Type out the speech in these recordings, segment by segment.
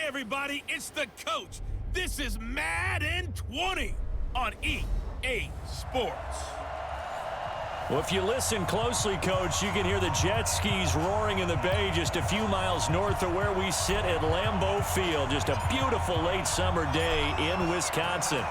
everybody, it's the coach. This is Madden 20 on EA Sports. Well, if you listen closely, Coach, you can hear the jet skis roaring in the bay just a few miles north of where we sit at Lambeau Field. Just a beautiful late summer day in Wisconsin.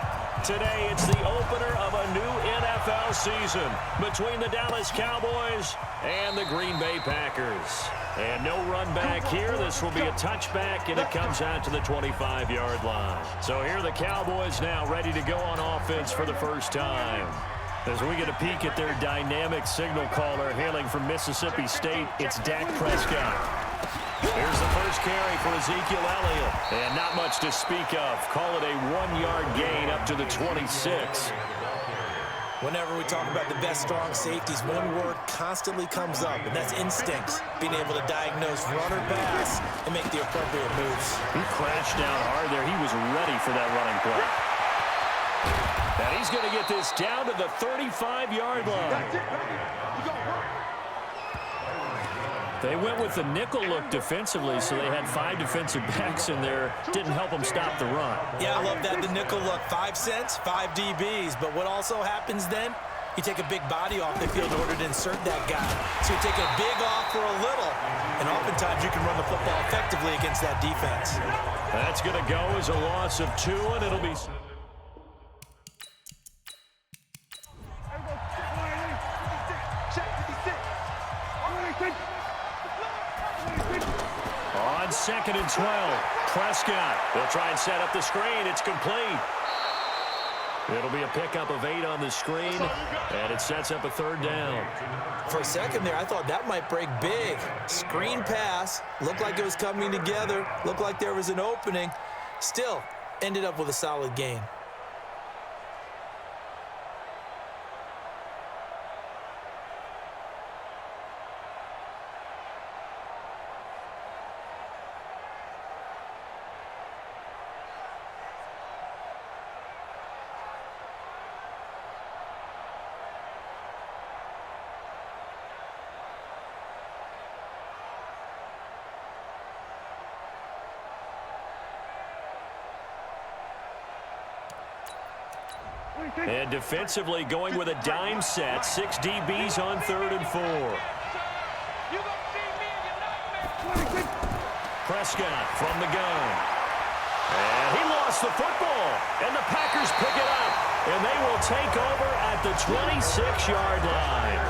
Today, it's the opener of a new NFL season between the Dallas Cowboys and the Green Bay Packers. And no run back here. This will be a touchback, and it comes out to the 25-yard line. So here are the Cowboys now ready to go on offense for the first time. As we get a peek at their dynamic signal caller hailing from Mississippi State, it's Dak Prescott. Here's the first carry for Ezekiel Elliott. And not much to speak of. Call it a 1-yard gain up to the 26. Whenever we talk about the best strong safeties, one word constantly comes up, and that's instincts. Being able to diagnose run or pass and make the appropriate moves. He crashed down hard there. He was ready for that running play. And he's going to get this down to the 35-yard line. They went with the nickel look defensively, so they had 5 defensive backs in there. Didn't help them stop the run. Yeah, I love that, the nickel look. 5 cents, 5 DBs. But what also happens then? You take a big body off the field in order to insert that guy. So you take a big off for a little, and oftentimes you can run the football effectively against that defense. That's going to go as a loss of 2, and it'll be... On 2nd and 12, Prescott will try and set up the screen. It's complete. It'll be a pickup of 8 on the screen, and it sets up a 3rd down. For a second there, I thought that might break big. Screen pass, looked like it was coming together, looked like there was an opening. Still, ended up with a solid gain. And defensively going with a dime set, 6 DBs on 3rd and 4. Prescott from the gun. And he lost the football. And the Packers pick it up. And they will take over at the 26-yard line.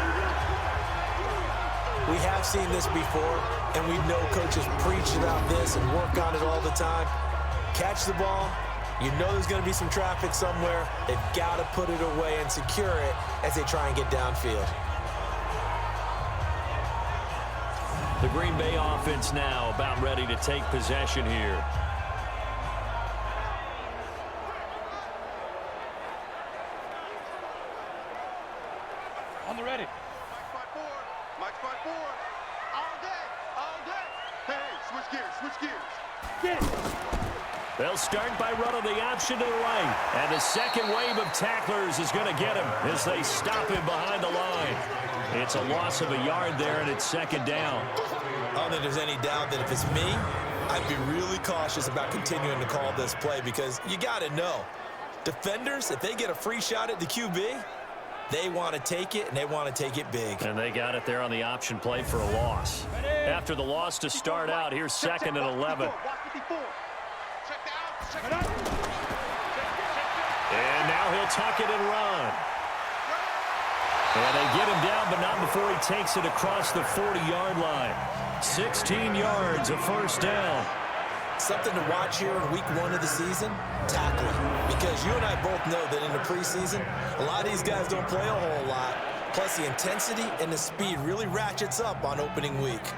We have seen this before, and we know coaches preach about this and work on it all the time. Catch the ball. You know there's going to be some traffic somewhere. They've got to put it away and secure it as they try and get downfield. The Green Bay offense now about ready to take possession here. On the ready. Mike 5-4. All day. Hey, switch gears. Get it. They'll start by running the option to the right. And the second wave of tacklers is going to get him as they stop him behind the line. It's a loss of a yard there, and it's 2nd down. I don't think there's any doubt that if it's me, I'd be really cautious about continuing to call this play because you got to know, defenders, if they get a free shot at the QB, they want to take it, and they want to take it big. And they got it there on the option play for a loss. After the loss to start out, here's 2nd and 11. And now he'll tuck it and run. And they get him down, but not before he takes it across the 40-yard line. 16 yards, a 1st down. Something to watch here in week 1 of the season, tackling. Because you and I both know that in the preseason, a lot of these guys don't play a whole lot. Plus, the intensity and the speed really ratchets up on opening week.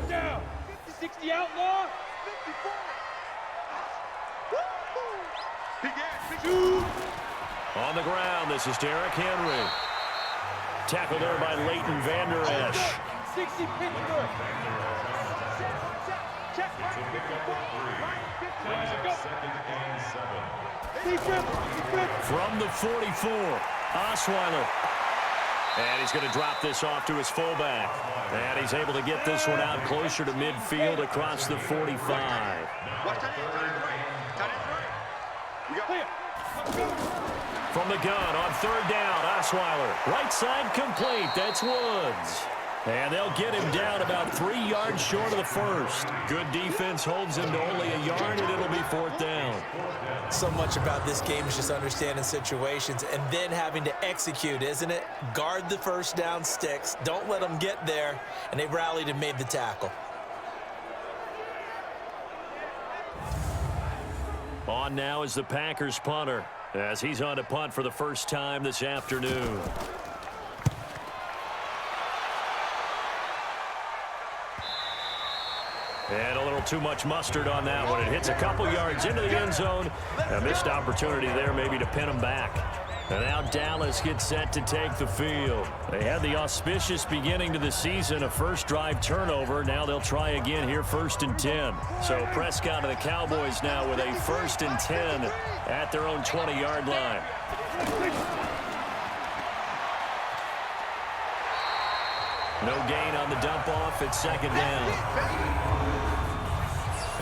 Down. 60 outlaw. 54. On the ground, this is Derrick Henry. Tackled there by Leighton Vander Esch. 60 Pittsburgh. Check. From the 44, Osweiler. And he's going to drop this off to his fullback. And he's able to get this one out closer to midfield across the 45. Watch tight end right. Tight end right. We got From the gun on third down, Osweiler. Right side complete. That's Woods. And they'll get him down about 3 yards short of the first. Good defense holds him to only a yard, and it'll be fourth down. So much about this game is just understanding situations and then having to execute, isn't it? Guard the first down sticks. Don't let them get there. And they rallied and made the tackle. On now is the Packers punter, as he's on to punt for the first time this afternoon. And a little too much mustard on that one. It hits a couple yards into the end zone. A missed opportunity there maybe to pin him back. And now Dallas gets set to take the field. They had the auspicious beginning to the season, a first drive turnover. Now they'll try again here, 1st and 10. So Prescott and the Cowboys now with a 1st and 10 at their own 20-yard line. No gain on the dump off. It's 2nd down.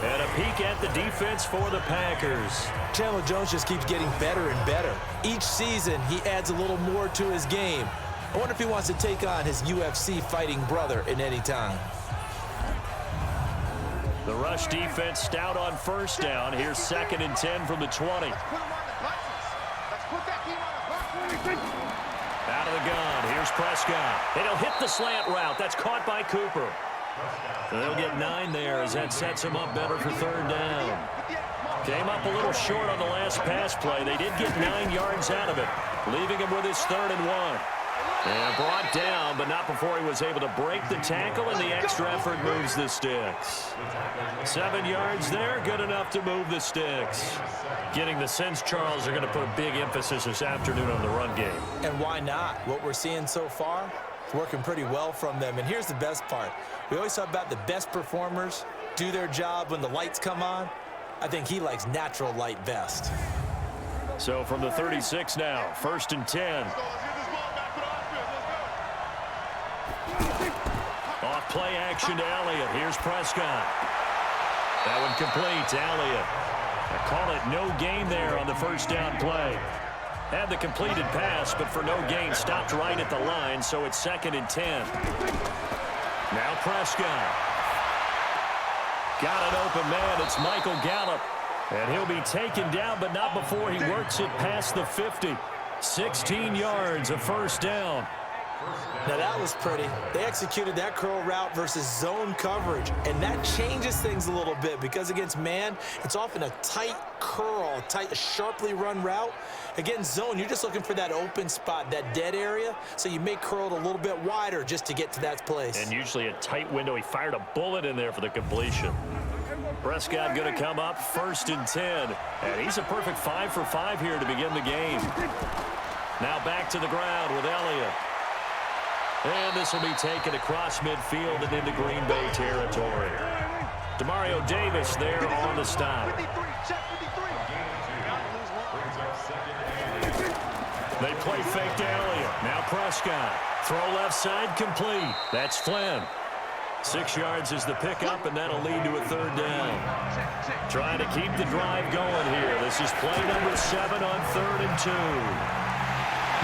And a peek at the defense for the Packers. Chandler Jones just keeps getting better and better. Each season, he adds a little more to his game. I wonder if he wants to take on his UFC fighting brother at any time. The rush defense stout on 1st down. Here's 2nd and 10 from the 20. Let's put that team on the bus. Out of the gun. Here's Prescott. And he'll hit the slant route. That's caught by Cooper. So they'll get 9 there as that sets him up better for 3rd down. Came up a little short on the last pass play. They did get 9 yards out of it, leaving him with his 3rd and 1. And brought down, but not before he was able to break the tackle, and the extra effort moves the sticks. 7 yards there, good enough to move the sticks. Getting the sense Charles are going to put a big emphasis this afternoon on the run game. And why not? What we're seeing so far, it's working pretty well from them. And here's the best part. We always talk about the best performers do their job when the lights come on. I think he likes natural light best. So from the 36 now, 1st and 10. Off play action to Elliott. Here's Prescott. That one complete to Elliott. I call it no gain there on the 1st down play. Had the completed pass, but for no gain, stopped right at the line, so it's 2nd and 10. Now Prescott. Got an open man. It's Michael Gallup. And he'll be taken down, but not before he works it past the 50. 16 yards, a 1st down. Now that was pretty. They executed that curl route versus zone coverage, and that changes things a little bit because against man, it's often a tight curl, tight, sharply run route. Against zone, you're just looking for that open spot, that dead area, so you may curl it a little bit wider just to get to that place. And usually a tight window. He fired a bullet in there for the completion. Prescott going to come up 1st and 10, and he's a perfect 5 for 5 here to begin the game. Now back to the ground with Elliott. And this will be taken across midfield and into Green Bay territory. Demario Davis there on the stop. They play fake to Elliott. Now Prescott. Throw left side complete. That's Flynn. 6 yards is the pickup, and that'll lead to a 3rd down. Trying to keep the drive going here. This is play number 7 on 3rd and 2.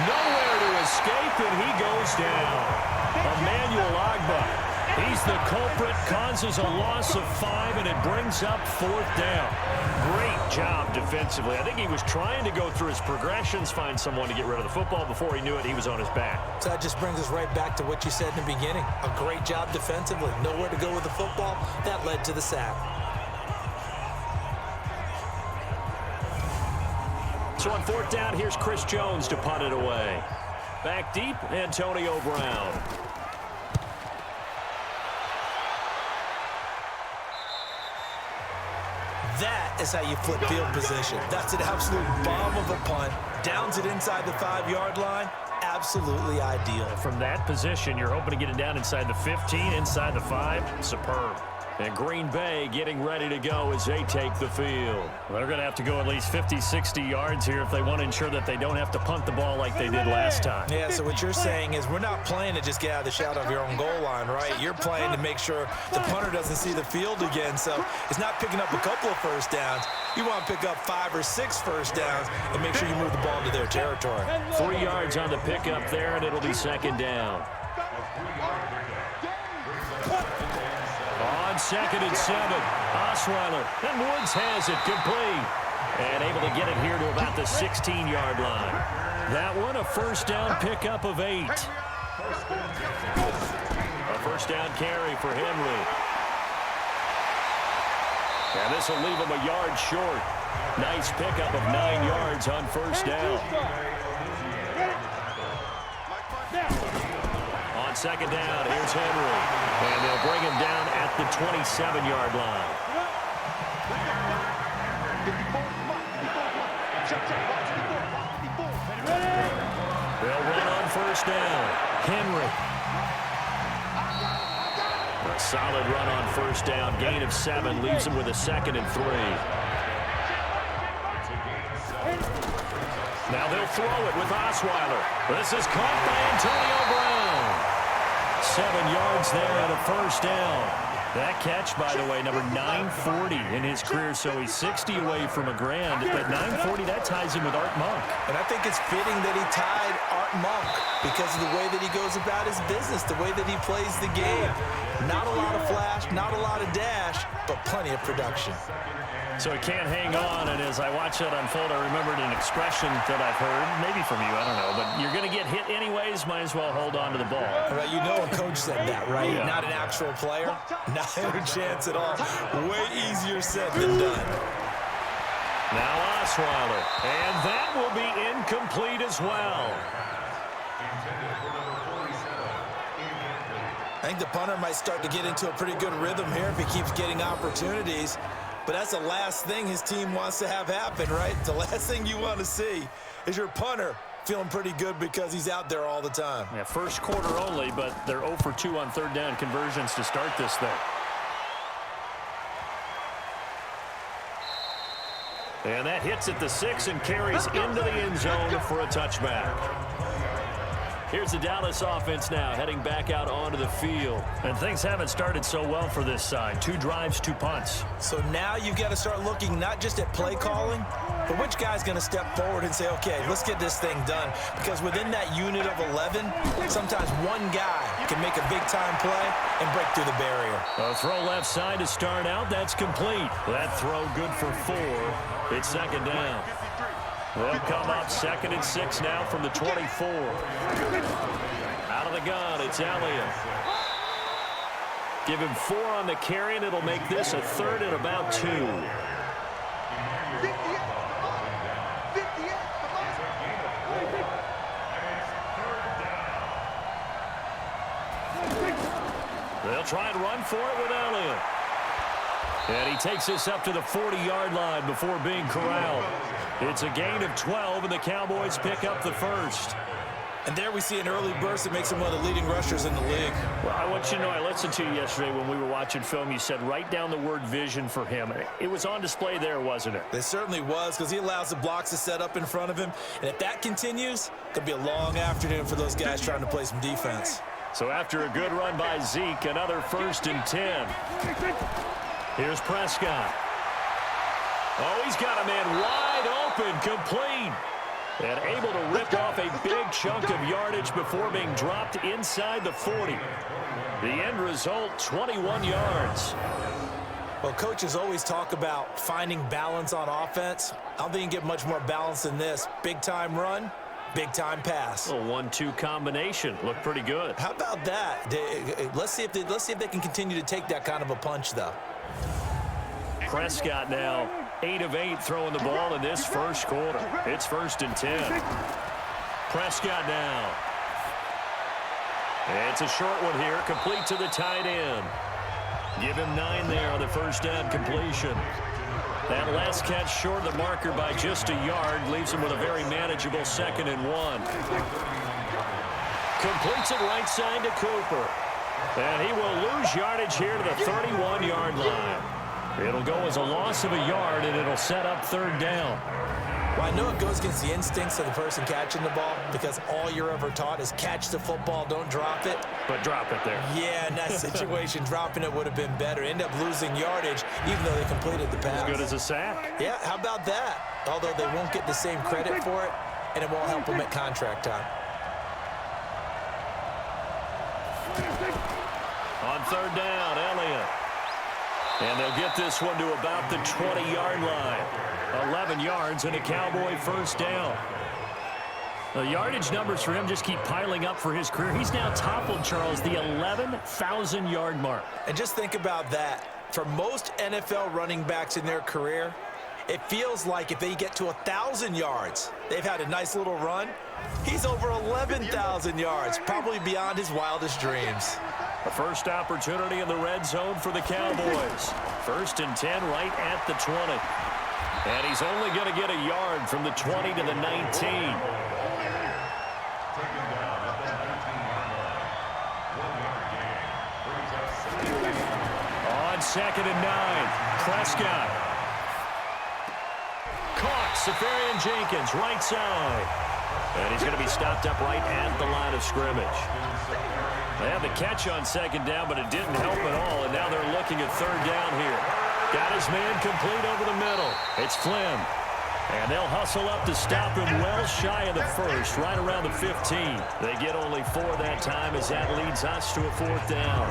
Nowhere to escape, and he goes down. Emmanuel Ogbah. He's the culprit, causes a loss of 5, and it brings up 4th down. Great job defensively. I think he was trying to go through his progressions, find someone to get rid of the football. Before he knew it, he was on his back. So that just brings us right back to what you said in the beginning. A great job defensively. Nowhere to go with the football. That led to the sack. So on 4th down, here's Chris Jones to punt it away. Back deep, Antonio Brown. That is how you flip field position. That's an absolute bomb of a punt. Downs it inside the 5-yard line. Absolutely ideal. From that position, you're hoping to get it down inside the 15, inside the 5. Superb. And Green Bay getting ready to go as they take the field. Well, they're going to have to go at least 50, 60 yards here if they want to ensure that they don't have to punt the ball like they did last time. Yeah, so what you're saying is we're not playing to just get out of the shadow of your own goal line, right? You're playing to make sure the punter doesn't see the field again. So it's not picking up a couple of first downs. You want to pick up 5 or 6 first downs and make sure you move the ball into their territory. 3 yards on the pickup there, and it'll be second down. On 2nd and 7, Osweiler, and Woods has it complete. And able to get it here to about the 16-yard line. That one, a first down pickup of 8. A first down carry for Henry. And this will leave him a yard short. Nice pickup of 9 yards on first down. On second down, here's Henry. And they'll bring him down at the 27-yard line. They'll run on first down. Henry. A solid run on first down. Gain of 7 leaves him with a 2nd and 3. Now they'll throw it with Osweiler. This is caught by Antonio Brown. 7 yards there and a first down. That catch, by the way, number 940 in his career, so he's 60 away from a grand. At 940, that ties him with Art Monk. And I think it's fitting that he tied Art Monk because of the way that he goes about his business, the way that he plays the game. Not a lot of flash, not a lot of dash, but plenty of production. So he can't hang on, and as I watch that unfold, I remembered an expression that I've heard, maybe from you, I don't know, but you're going to get hit anyways, might as well hold on to the ball. Right, you know a coach said that, right? Yeah. Not an actual player. Not a chance at all. Way easier said than done. Now Osweiler, and that will be incomplete as well. I think the punter might start to get into a pretty good rhythm here if he keeps getting opportunities. But that's the last thing his team wants to have happen, right? The last thing you want to see is your punter feeling pretty good because he's out there all the time. Yeah, first quarter only, but they're 0 for 2 on third down conversions to start this thing. And that hits at the 6 and carries into the end zone for a touchback. Here's the Dallas offense now, heading back out onto the field. And things haven't started so well for this side. 2 drives, 2 punts. So now you've got to start looking not just at play calling, but which guy's going to step forward and say, okay, let's get this thing done. Because within that unit of 11, sometimes one guy can make a big-time play and break through the barrier. A throw left side to start out. That's complete. That throw good for 4. It's second down. They'll come up 2nd and 6 now from the 24. Out of the gun, it's Elliott. Give him 4 on the carry, and it'll make this a 3rd and about 2. They'll try and run for it with Elliott. And he takes this up to the 40-yard line before being corralled. It's a gain of 12, and the Cowboys pick up the first. And there we see an early burst that makes him one of the leading rushers in the league. Well, I want you to know, I listened to you yesterday when we were watching film. You said write down the word vision for him. It was on display there, wasn't it? It certainly was, because he allows the blocks to set up in front of him. And if that continues, it could be a long afternoon for those guys trying to play some defense. So after a good run by Zeke, another 1st and 10. Here's Prescott. Oh, he's got a man wide open, complete. And able to rip off a big chunk of yardage before being dropped inside the 40. The end result, 21 yards. Well, coaches always talk about finding balance on offense. I don't think you can get much more balance than this. Big-time run, big-time pass. A 1-2 combination. Looked pretty good. How about that? Let's see if they can continue to take that kind of a punch, though. Prescott now 8 of 8 throwing the ball in this first quarter. It's 1st and 10. Prescott now. It's a short one here, complete to the tight end. Give him 9 there on the first down completion. That last catch short of the marker by just a yard leaves him with a very manageable 2nd and 1. Completes it right side to Cooper. And he will lose yardage here to the 31-yard line. It'll go as a loss of a yard, and it'll set up third down. Well, I know it goes against the instincts of the person catching the ball because all you're ever taught is catch the football, don't drop it. But drop it there. Yeah, in that situation, dropping it would have been better. End up losing yardage, even though they completed the pass. As good as a sack. Yeah, how about that? Although they won't get the same credit for it, and it won't help them at contract time. On third down, Elliott. And they'll get this one to about the 20-yard line. 11 yards and a Cowboy first down. The yardage numbers for him just keep piling up for his career. He's now toppled, Charles, the 11,000-yard mark. And just think about that. For most NFL running backs in their career, it feels like if they get to 1,000 yards, they've had a nice little run. He's over 11,000 yards, probably beyond his wildest dreams. A first opportunity in the red zone for the Cowboys. 1st and 10 right at the 20. And he's only going to get a yard from the 20 to the 19. On 2nd and 9, Prescott. Caught, Safarian Jenkins, right side. And he's going to be stopped up right at the line of scrimmage. They had the catch on 2nd down, but it didn't help at all, and now they're looking at 3rd down here. Got his man complete over the middle. It's Flynn. And they'll hustle up to stop him well shy of the 1st, right around the 15. They get only 4 that time as that leads us to a 4th down.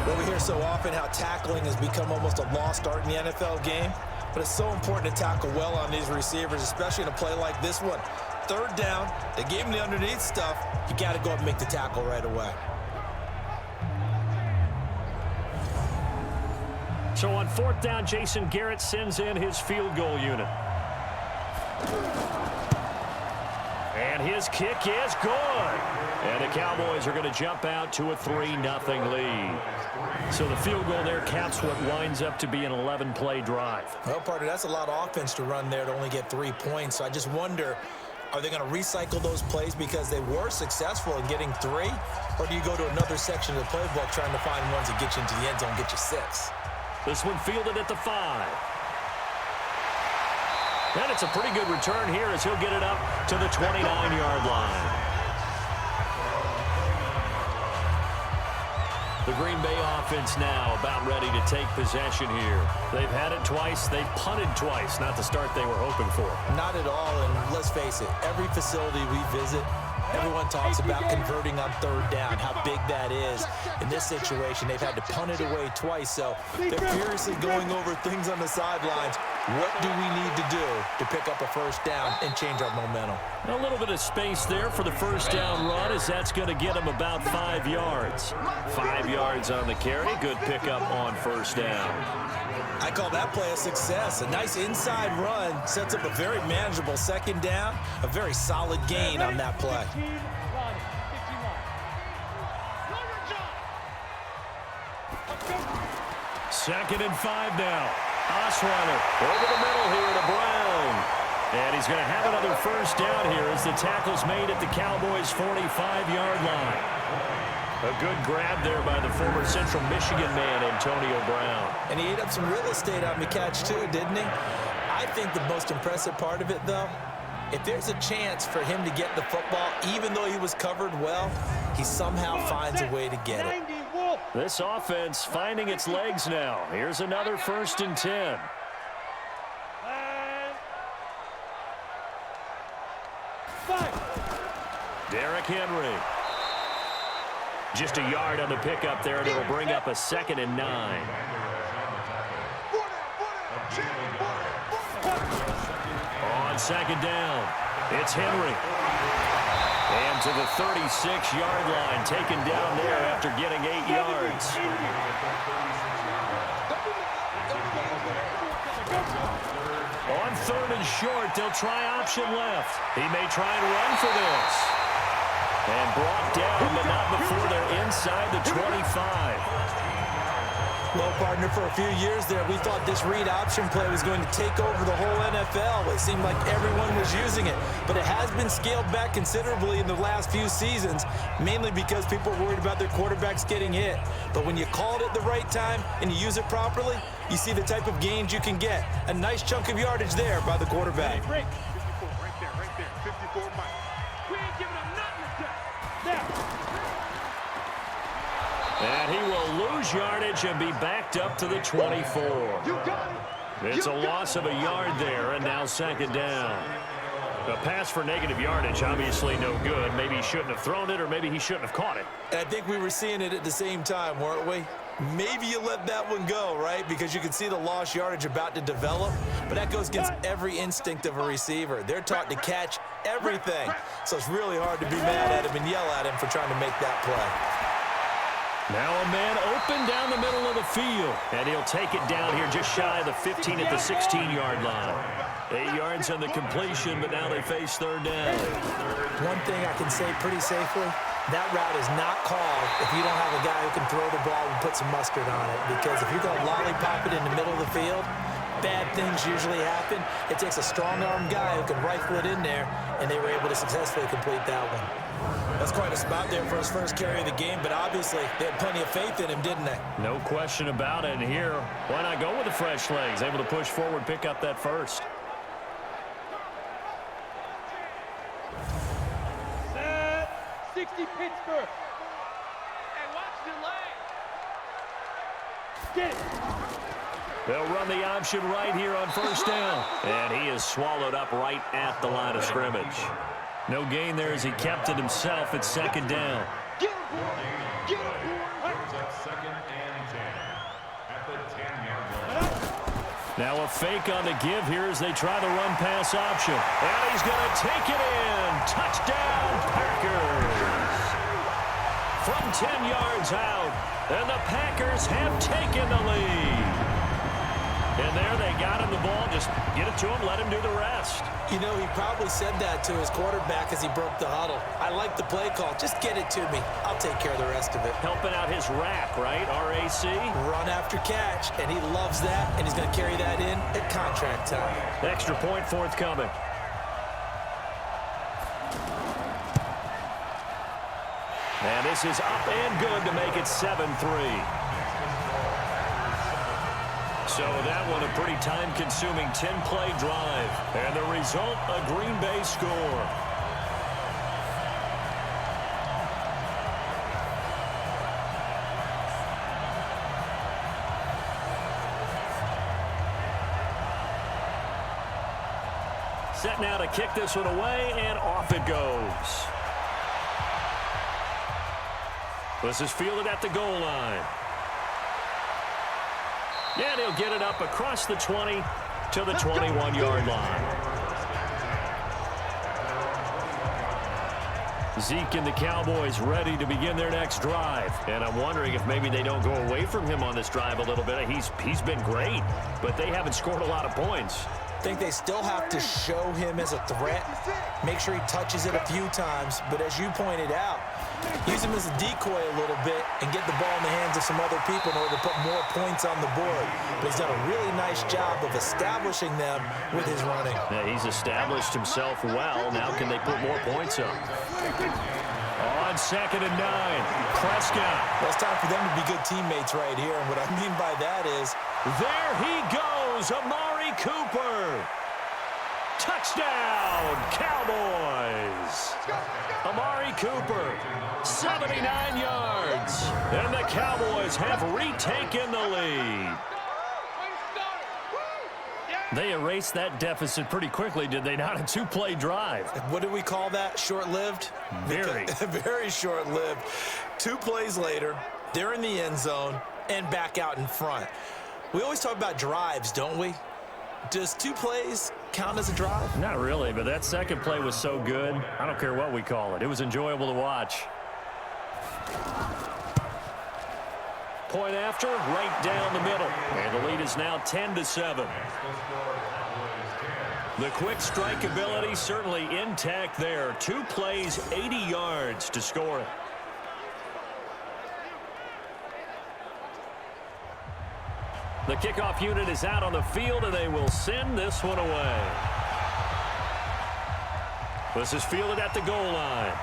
Well, we hear so often how tackling has become almost a lost art in the NFL game, but it's so important to tackle well on these receivers, especially in a play like this one. 3rd down, they gave him the underneath stuff. You got to go up and make the tackle right away. So on 4th down, Jason Garrett sends in his field goal unit. And his kick is good. And the Cowboys are going to jump out to a 3-0 lead. So the field goal there caps what winds up to be an 11-play drive. Well, partner, that's a lot of offense to run there to only get 3 points. So I just wonder, are they going to recycle those plays because they were successful in getting 3? Or do you go to another section of the playbook trying to find ones that get you into the end zone and get you 6? This one fielded at the 5. And it's a pretty good return here as he'll get it up to the 29-yard line. The Green Bay offense now about ready to take possession here. They've had it twice. They've punted twice. Not the start they were hoping for. Not at all, and let's face it, every facility we visit, everyone talks about converting on 3rd down, how big that is. In this situation, they've had to punt it away twice, so they're furiously going over things on the sidelines. What do we need to do to pick up a 1st down and change our momentum? A little bit of space there for the 1st down run as that's going to get them about 5 yards. 5 yards on the carry. Good pickup on 1st down. I call that play a success. A nice inside run sets up a very manageable 2nd down. A very solid gain on that play. 2nd and 5 now. Osweiler over the middle here to Brown. And he's going to have another 1st down here as the tackle's made at the Cowboys' 45-yard line. A good grab there by the former Central Michigan man, Antonio Brown. And he ate up some real estate on the catch, too, didn't he? I think the most impressive part of it, though, if there's a chance for him to get the football, even though he was covered well, he somehow finds a way to get it. This offense finding its legs now. Here's another 1st and 10. Derrick Henry. Just a yard on the pickup there, and it'll bring up a 2nd and 9. On 2nd down, it's Henry. And to the 36-yard line, taken down there after getting 8 yards. On 3rd and short, they'll try option left. He may try and run for this. And brought down, but not before they're inside the 25. Well, partner, for a few years there, we thought this read option play was going to take over the whole NFL. It seemed like everyone was using it, but it has been scaled back considerably in the last few seasons, mainly because people are worried about their quarterbacks getting hit. But when you call it at the right time and you use it properly, you see the type of gains you can get. A nice chunk of yardage there by the quarterback. 54, right there. 54, Mike. We ain't giving up nothing to now. And he will lose yardage and be backed up to the 24. You got it. It's a loss of a yard there, and now second down. A pass for negative yardage, obviously no good. Maybe he shouldn't have thrown it, or maybe he shouldn't have caught it. And I think we were seeing it at the same time, weren't we? Maybe you let that one go, right? Because you can see the lost yardage about to develop. But that goes against every instinct of a receiver. They're taught to catch everything. So it's really hard to be mad at him and yell at him for trying to make that play. Now a man open down the middle of the field. And he'll take it down here just shy of the 15 at the 16-yard line. 8 yards on the completion, but now they face third down. One thing I can say pretty safely, that route is not called if you don't have a guy who can throw the ball and put some mustard on it. Because if you're going to lollipop it in the middle of the field, bad things usually happen. It takes a strong-arm guy who can rifle it in there, and they were able to successfully complete that one. That's quite a spot there for his first carry of the game, but obviously they had plenty of faith in him, didn't they? No question about it. And here, why not go with the fresh legs? Able to push forward, pick up that first. Set 60 Pittsburgh. And watch the leg. Get it. They'll run the option right here on first down. And he is swallowed up right at the line of scrimmage. No gain there as he kept it himself at second down. Get him, boy. Get him, boy. Second and 10 at the 10-yard line. Now a fake on the give here as they try the run-pass option. And he's going to take it in. Touchdown, Packers. From 10 yards out. And the Packers have taken the lead. And there they got him the ball. Just get it to him, let him do the rest. You know, he probably said that to his quarterback as he broke the huddle. I like the play call. Just get it to me. I'll take care of the rest of it. Helping out his rack, right? RAC. Run after catch, and he loves that, and he's going to carry that in at contract time. Extra point forthcoming. And this is up and good to make it 7-3. So that one a pretty time-consuming 10-play drive. And the result, a Green Bay score. Set now to kick this one away, and off it goes. This is fielded at the goal line. And he'll get it up across the 20 to the 21-yard line. Zeke and the Cowboys ready to begin their next drive. And I'm wondering if maybe they don't go away from him on this drive a little bit. He's been great, but they haven't scored a lot of points. I think they still have to show him as a threat. Make sure he touches it a few times. But as you pointed out, use him as a decoy a little bit and get the ball in the hands of some other people in order to put more points on the board. But he's done a really nice job of establishing them with his running. Yeah, he's established himself well. Now can they put more points up? On 2nd and 9, Prescott. Well, it's time for them to be good teammates right here. And what I mean by that is, there he goes, Amari Cooper. Touchdown, Cowboys. Amari Cooper, 79 yards. And the Cowboys have retaken the lead. They erased that deficit pretty quickly, did they not? A 2-play drive. What do we call that? Short-lived? Very. Very short-lived. 2 plays later, they're in the end zone and back out in front. We always talk about drives, don't we? Does 2 plays count as a drive? Not really, but that second play was so good. I don't care what we call it. It was enjoyable to watch. Point after, right down the middle. And the lead is now 10-7. The quick strike ability certainly intact there. 2 plays, 80 yards to score it. The kickoff unit is out on the field, and they will send this one away. This is fielded at the goal line.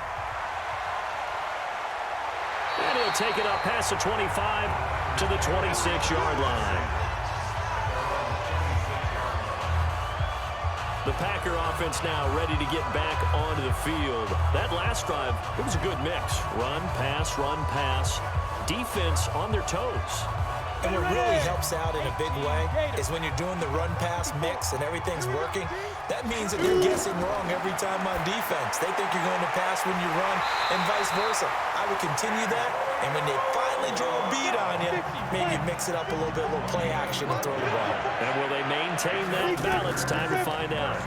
And he'll take it up past the 25 to the 26-yard line. The Packer offense now ready to get back onto the field. That last drive, it was a good mix. Run, pass. Defense on their toes. And what really helps out in a big way is when you're doing the run-pass mix and everything's working, that means that they're guessing wrong every time on defense. They think you're going to pass when you run and vice versa. I would continue that, and when they finally draw a beat on you, maybe mix it up a little bit, a little play action and throw the ball. And will they maintain that balance? Time to find out.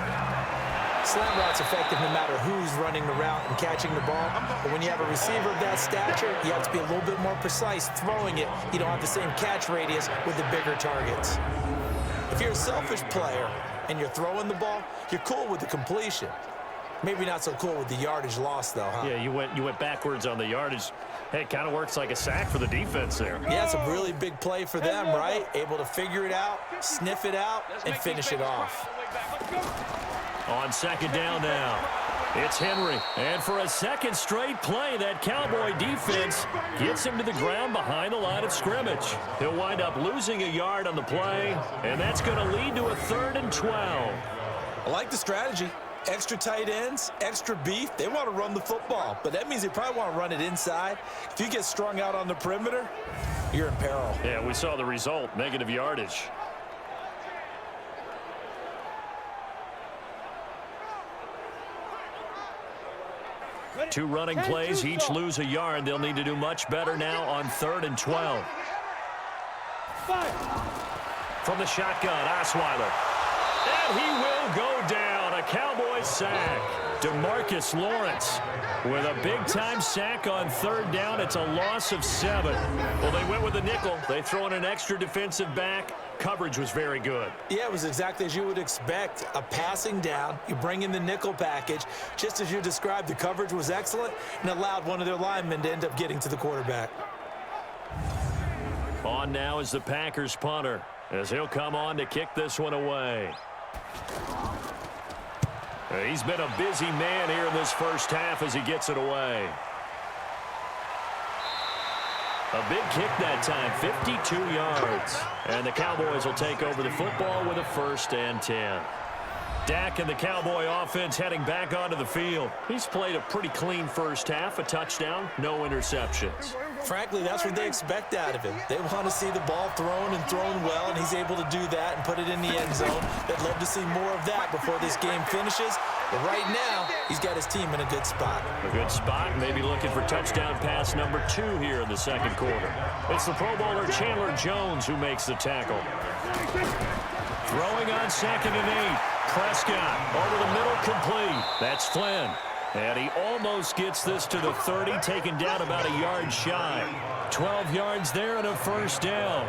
Slant route's effective no matter who's running the route and catching the ball. But when you have a receiver of that stature, you have to be a little bit more precise throwing it. You don't have the same catch radius with the bigger targets. If you're a selfish player and you're throwing the ball, you're cool with the completion. Maybe not so cool with the yardage loss, though, huh? Yeah, you went backwards on the yardage. Hey, it kind of works like a sack for the defense there. Yeah, it's a really big play for them, right? Able to figure it out, sniff it out, and finish it off. On second down now, it's Henry. And for a second straight play, that Cowboy defense gets him to the ground behind the line of scrimmage. He'll wind up losing a yard on the play, and that's going to lead to a 3rd and 12. I like the strategy. Extra tight ends, extra beef. They want to run the football, but that means they probably want to run it inside. If you get strung out on the perimeter, you're in peril. Yeah, we saw the result, negative yardage. Two running plays, each lose a yard. They'll need to do much better now on 3rd and 12. From the shotgun, Osweiler. And he will go down. A Cowboys sack. DeMarcus Lawrence with a big-time sack on 3rd down. It's a loss of 7. Well, they went with a nickel. They throw in an extra defensive back. Coverage was very good. Yeah, it was exactly as you would expect. A passing down. You bring in the nickel package. Just as you described, the coverage was excellent and allowed one of their linemen to end up getting to the quarterback. On now is the Packers punter, as he'll come on to kick this one away. He's been a busy man here in this first half as he gets it away. A big kick that time, 52 yards. And the Cowboys will take over the football with a 1st and 10. Dak and the Cowboy offense heading back onto the field. He's played a pretty clean first half, a touchdown, no interceptions. Frankly, that's what they expect out of him. They want to see the ball thrown and thrown well, and he's able to do that and put it in the end zone. They'd love to see more of that before this game finishes. But right now, he's got his team in a good spot. A good spot, maybe looking for touchdown pass number 2 here in the second quarter. It's the Pro Bowler Chandler Jones who makes the tackle. Throwing on 2nd and 8. Prescott over the middle, complete. That's Flynn. And he almost gets this to the 30, taken down about a yard shy. 12 yards there and a 1st down.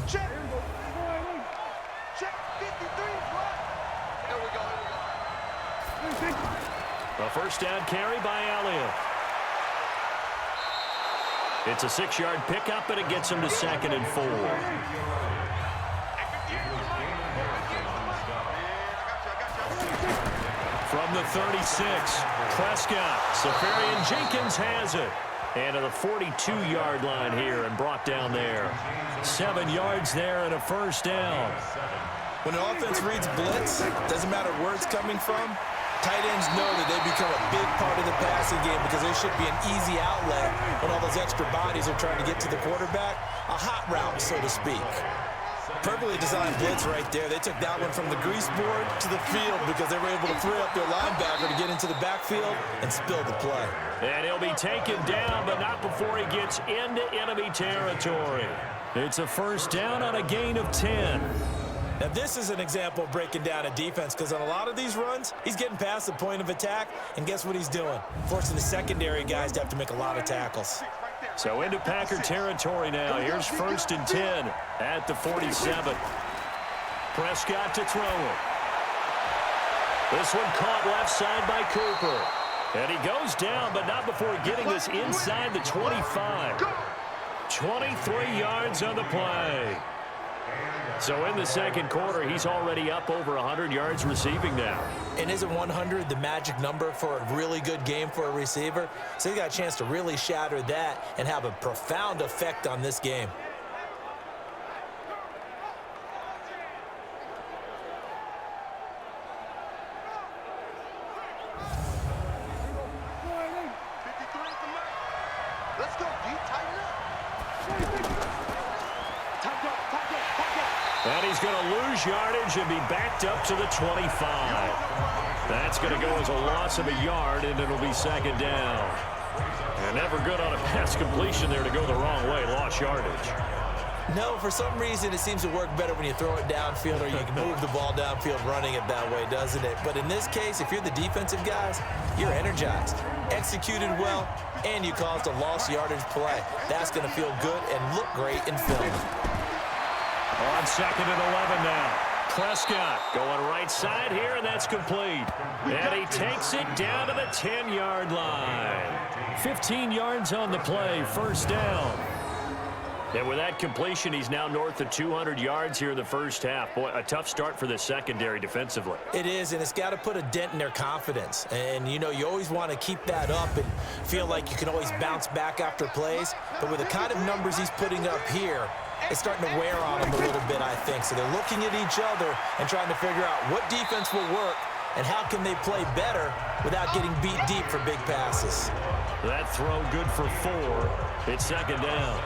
Check. Check 53. There we go. A 1st down carry by Elliott. It's a 6-yard pickup, and it gets him to 2nd and 4. From the 36, Prescott. Safarian Jenkins has it. And to the 42-yard line here and brought down there. 7 yards there and a 1st down. When an offense reads blitz, doesn't matter where it's coming from, tight ends know that they become a big part of the passing game because there should be an easy outlet when all those extra bodies are trying to get to the quarterback. A hot route, so to speak. Perfectly designed blitz right there. They took that one from the grease board to the field because they were able to free up their linebacker to get into the backfield and spill the play. And he'll be taken down, but not before he gets into enemy territory. It's a 1st down on a gain of 10. Now, this is an example of breaking down a defense because on a lot of these runs, he's getting past the point of attack, and guess what he's doing? Forcing the secondary guys to have to make a lot of tackles. Right there. So into Packer territory now. Here's 1st and 10 at the 47. Prescott to throw it. This one caught left side by Cooper. And he goes down, but not before getting this inside the 25. 23 yards on the play. So in the second quarter, he's already up over 100 yards receiving now. And isn't 100 the magic number for a really good game for a receiver? So he got a chance to really shatter that and have a profound effect on this game. Let's go, D. Tighten up. And he's going to lose yardage and be backed up to the 25. That's going to go as a loss of a yard, and it'll be 2nd down. And never good on a pass completion there to go the wrong way. Lost yardage. No, for some reason it seems to work better when you throw it downfield or you can move the ball downfield running it that way, doesn't it? But in this case, if you're the defensive guys, you're energized, executed well, and you caused a lost yardage play. That's going to feel good and look great in film. On 2nd and 11 now. Prescott going right side here, and that's complete. And he takes it down to the 10-yard line. 15 yards on the play, 1st down. And with that completion, he's now north of 200 yards here in the first half. Boy, a tough start for the secondary defensively. It is, and it's got to put a dent in their confidence. And, you know, you always want to keep that up and feel like you can always bounce back after plays. But with the kind of numbers he's putting up here, it's starting to wear on them a little bit, I think. So they're looking at each other and trying to figure out what defense will work and how can they play better without getting beat deep for big passes. That throw good for 4. It's 2nd down.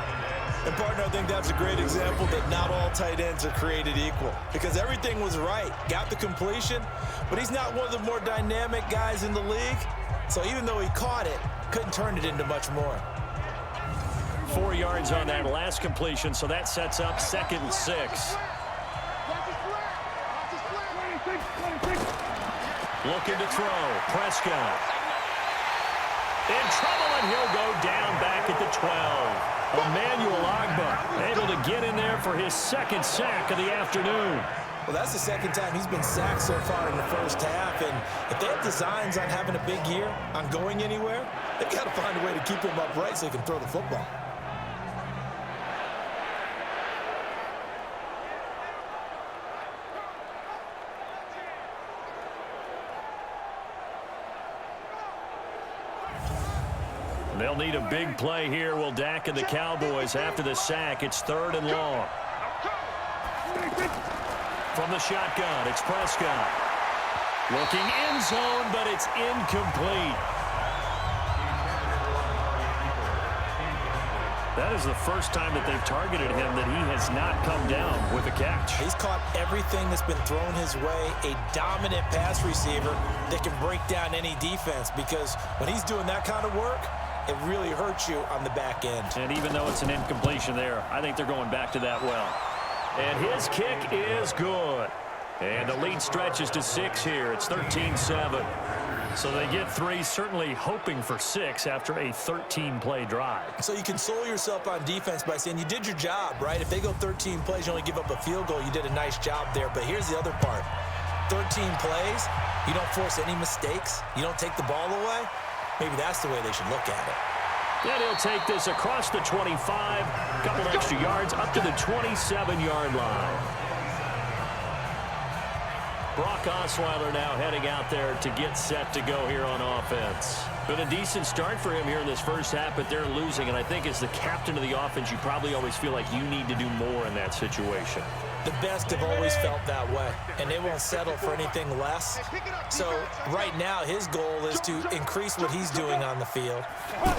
And, partner, I think that's a great example that not all tight ends are created equal because everything was right. Got the completion, but he's not one of the more dynamic guys in the league. So even though he caught it, couldn't turn it into much more. 4 yards on that last completion, so that sets up 2nd and 6. Looking to throw. Prescott. In trouble, and he'll go down back at the 12. Emmanuel Ogbah able to get in there for his 2nd sack of the afternoon. Well, that's the 2nd time he's been sacked so far in the first half, and if they have designs on having a big year, on going anywhere, they've got to find a way to keep him upright so he can throw the football. They'll need a big play here. Will Dak and the Cowboys after the sack. It's 3rd and long. From the shotgun, it's Prescott. Looking end zone, but it's incomplete. That is the first time that they've targeted him that he has not come down with a catch. He's caught everything that's been thrown his way. A dominant pass receiver that can break down any defense because when he's doing that kind of work, it really hurts you on the back end. And even though it's an incompletion there, I think they're going back to that well. And his kick is good. And the lead stretches to 6 here. It's 13-7. So they get 3, certainly hoping for 6 after a 13-play drive. So you console yourself on defense by saying you did your job, right? If they go 13 plays, you only give up a field goal, you did a nice job there. But here's the other part. 13 plays, you don't force any mistakes, you don't take the ball away. Maybe that's the way they should look at it. And he'll take this across the 25, couple extra yards up to the 27-yard line. Brock Osweiler now heading out there to get set to go here on offense. Been a decent start for him here in this first half, but they're losing. And I think as the captain of the offense, you probably always feel like you need to do more in that situation. The best have always felt that way, and they won't settle for anything less. So right now, his goal is to increase what he's doing on the field,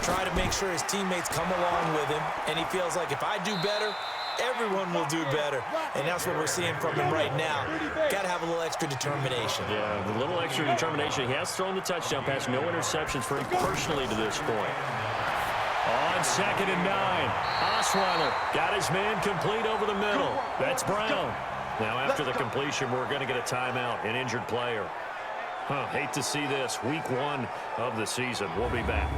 try to make sure his teammates come along with him, and he feels like if I do better, everyone will do better. And that's what we're seeing from him right now. Got to have a little extra determination. Yeah, a little extra determination. He has thrown the touchdown pass, no interceptions for him personally to this point. On 2nd and 9, Osweiler got his man complete over the middle. That's Brown. Now after the completion, we're going to get a timeout, an injured player. Hate to see this. Week 1 of the season. We'll be back.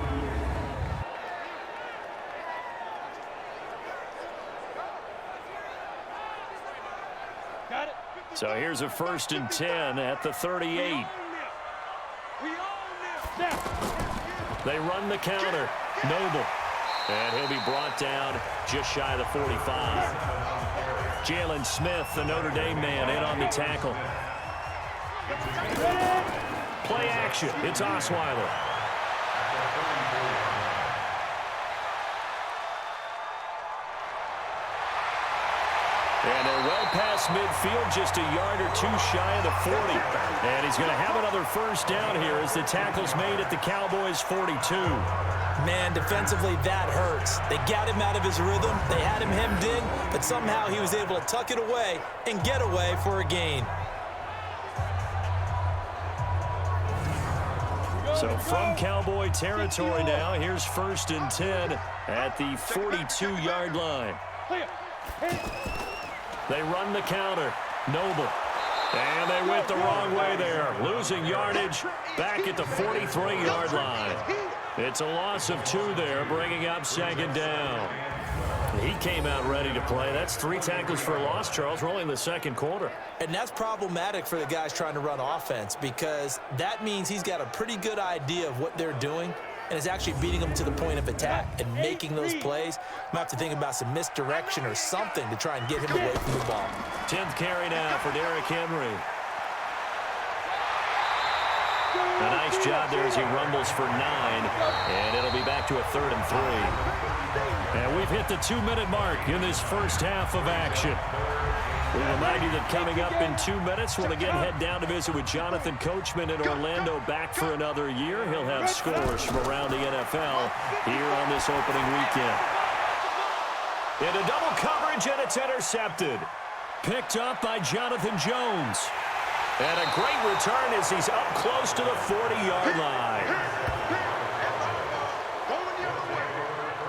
So here's a 1st and 10 at the 38. They run the counter. Noble. And he'll be brought down just shy of the 45. Jalen Smith, the Notre Dame man, in on the tackle. Play action. It's Osweiler. And they're well past midfield, just a yard or two shy of the 40. And he's going to have another 1st down here as the tackle's made at the Cowboys' 42. Man, defensively, that hurts. They got him out of his rhythm. They had him hemmed in, but somehow he was able to tuck it away and get away for a gain. So from Cowboy territory now, here's 1st and 10 at the 42-yard line. They run the counter. Noble. And they went the wrong way there. Losing yardage back at the 43-yard line. It's a loss of 2 there, bringing up 2nd down. He came out ready to play. That's 3 tackles for a loss, Charles. We're only in the 2nd quarter. And that's problematic for the guys trying to run offense because that means he's got a pretty good idea of what they're doing and is actually beating them to the point of attack and making those plays. Might have to think about some misdirection or something to try and get him away from the ball. 10th carry now for Derrick Henry. A nice job there as he rumbles for 9, and it'll be back to a 3rd and 3. And we've hit the 2-minute mark in this first half of action. We remind you that coming up in 2 minutes, we'll again head down to visit with Jonathan Coachman in Orlando, back for another year. He'll have scores from around the NFL here on this opening weekend. Into double coverage, and it's intercepted. Picked up by Jonathan Jones. And a great return as he's up close to the 40-yard line.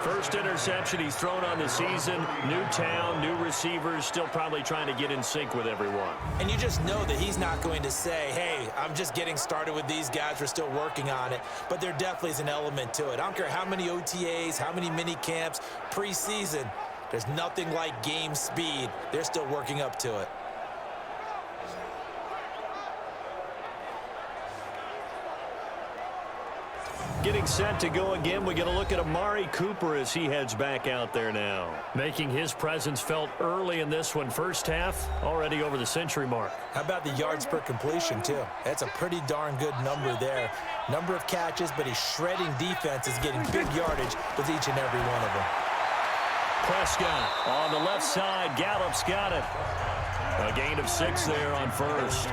First interception he's thrown on the season. New town, new receivers, still probably trying to get in sync with everyone. And you just know that he's not going to say, hey, I'm just getting started with these guys. We're still working on it. But there definitely is an element to it. I don't care how many OTAs, how many mini camps, preseason. There's nothing like game speed. They're still working up to it. Getting set to go again. We get a look at Amari Cooper as he heads back out there now. Making his presence felt early in this one. First half, already over the century mark. How about the yards per completion, too? That's a pretty darn good number there. Number of catches, but he's shredding defenses, getting big yardage with each and every one of them. Prescott on the left side. Gallup's got it. A gain of 6 there on first.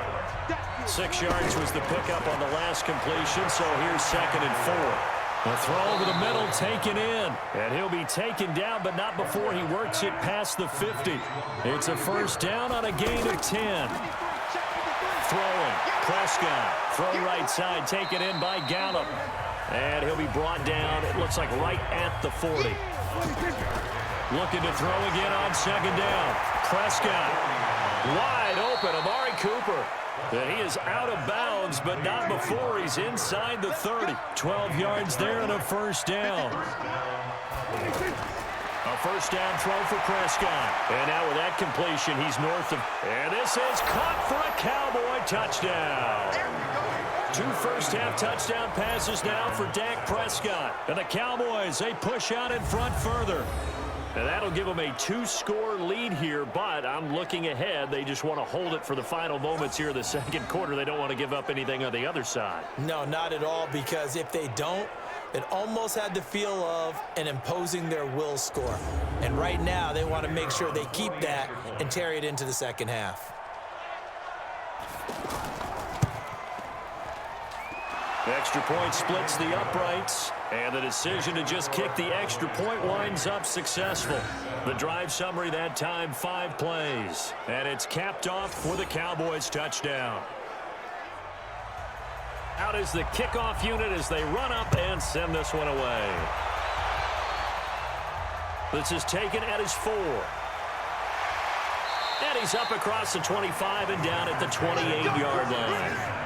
6 yards was the pickup on the last completion, so here's 2nd and 4. A throw over the middle taken in, and he'll be taken down, but not before he works it past the 50. It's a 1st down on a gain of 10. Throwing, Prescott, throw right side, taken in by Gallup, and he'll be brought down, it looks like right at the 40. Looking to throw again on 2nd down. Prescott, wide open, Amari Cooper. And he is out of bounds, but not before he's inside the 30. 12 yards there and a 1st down. A 1st down throw for Prescott. And now with that completion, he's north of... And this is caught for a Cowboy touchdown. 2 first-half touchdown passes now for Dak Prescott. And the Cowboys, they push out in front further. And that'll give them a 2-score lead here, but I'm looking ahead. They just want to hold it for the final moments here of the 2nd quarter. They don't want to give up anything on the other side. No, not at all, because if they don't, it almost had the feel of an imposing their will score. And right now, they want to make sure they keep that and carry it into the 2nd half. Extra point splits the uprights, and the decision to just kick the extra point winds up successful. The drive summary that time, 5 plays, and it's capped off with a Cowboys touchdown. Out is the kickoff unit as they run up and send this one away. This is taken at his 4. And he's up across the 25 and down at the 28-yard line.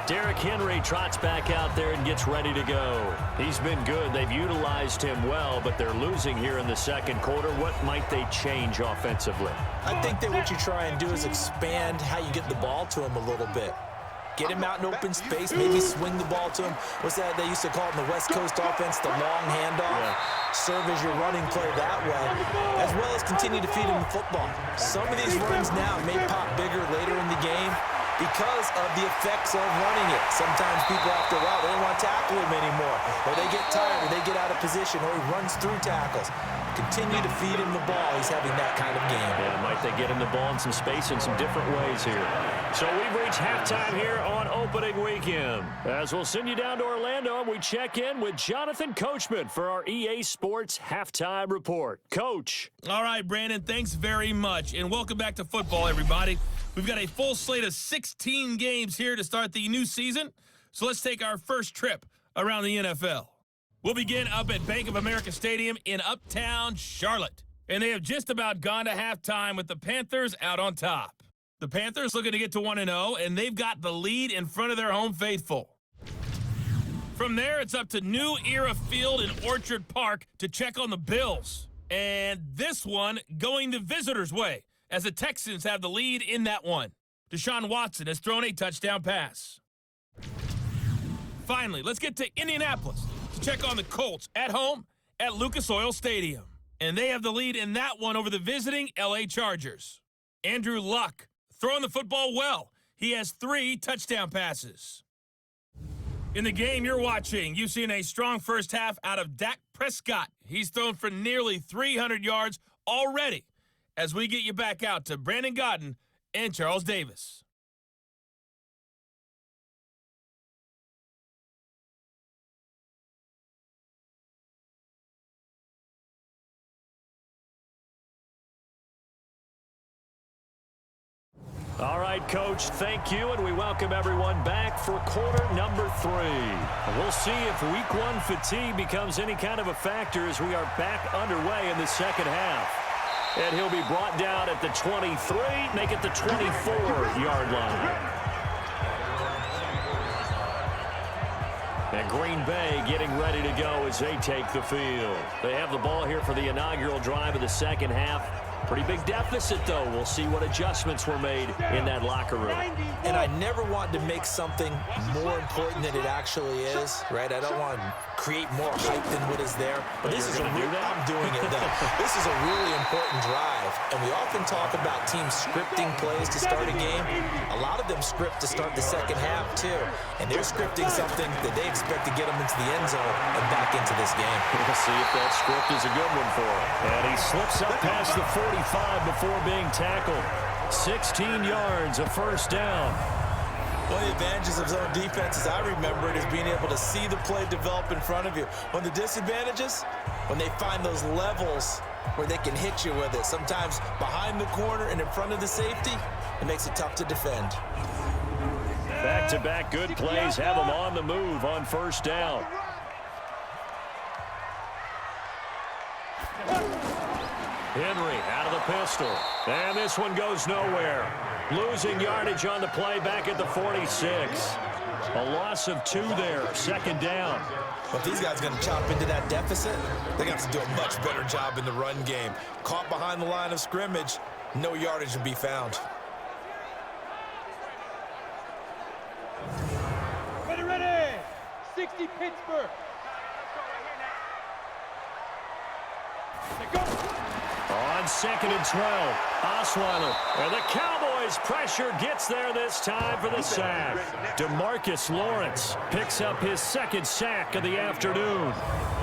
Derrick Henry trots back out there and gets ready to go. He's been good. They've utilized him well, but they're losing here in the second quarter. What might they change offensively? I think that what you try and do is expand how you get the ball to him a little bit. Get him out in open space, maybe swing the ball to him. What's that they used to call it in the West Coast offense, the long handoff? Yeah. Serve as your running play that way, as well as continue to feed him the football. Some of these runs now may pop bigger later in the game because of the effects of running it. Sometimes people after a while, they don't want to tackle him anymore, or they get tired, or they get out of position, or he runs through tackles. Continue to feed him the ball. He's having that kind of game. Yeah, might they get him the ball in some space in some different ways here. So we've reached halftime here on opening weekend. As we'll send you down to Orlando, and we check in with Jonathan Coachman for our EA Sports Halftime Report. Coach. All right, Brandon, thanks very much. And welcome back to football, everybody. We've got a full slate of 16 games here to start the new season. So let's take our first trip around the NFL. We'll begin up at Bank of America Stadium in Uptown Charlotte. And they have just about gone to halftime with the Panthers out on top. The Panthers looking to get to 1-0, and they've got the lead in front of their home faithful. From there, it's up to New Era Field in Orchard Park to check on the Bills. And this one going the visitors' way, as the Texans have the lead in that one. Deshaun Watson has thrown a touchdown pass. Finally, let's get to Indianapolis to check on the Colts at home at Lucas Oil Stadium. And they have the lead in that one over the visiting LA Chargers. Andrew Luck throwing the football well. He has 3 touchdown passes. In the game you're watching, you've seen a strong first half out of Dak Prescott. He's thrown for nearly 300 yards already. As we get you back out to Brandon Godden and Charles Davis. All right, Coach, thank you, and we welcome everyone back for quarter number 3. We'll see if week 1 fatigue becomes any kind of a factor as we are back underway in the second half. And he'll be brought down at the 23, make it the 24-yard line. And Green Bay getting ready to go as they take the field. They have the ball here for the inaugural drive of the second half. Pretty big deficit, though. We'll see what adjustments were made in that locker room. And I never want to make something more important than it actually is, right? I don't want to create more hype than what is there. But this is I'm doing it, though. This is a really important drive. And we often talk about teams scripting plays to start a game. A lot of them script to start the second half, too. And they're scripting something that they expect to get them into the end zone and back into this game. We'll see if that script is a good one for him. And he slips up past the 45 before being tackled. 16 yards, a first down. One of the advantages of zone defense, as I remember it, is being able to see the play develop in front of you. One of the disadvantages, when they find those levels where they can hit you with it, sometimes behind the corner and in front of the safety, it makes it tough to defend. Back-to-back good plays have them on the move on first down. Henry out of the pistol. And this one goes nowhere. Losing yardage on the play back at the 46. A loss of 2 there. Second down. But these guys are going to chop into that deficit. They're going to have to do a much better job in the run game. Caught behind the line of scrimmage, no yardage to be found. Ready. 60 Pittsburgh. Go. On 2nd and 12, Osweiler. And the Cowboys pressure gets there this time for the sack. DeMarcus Lawrence picks up his 2nd sack of the afternoon.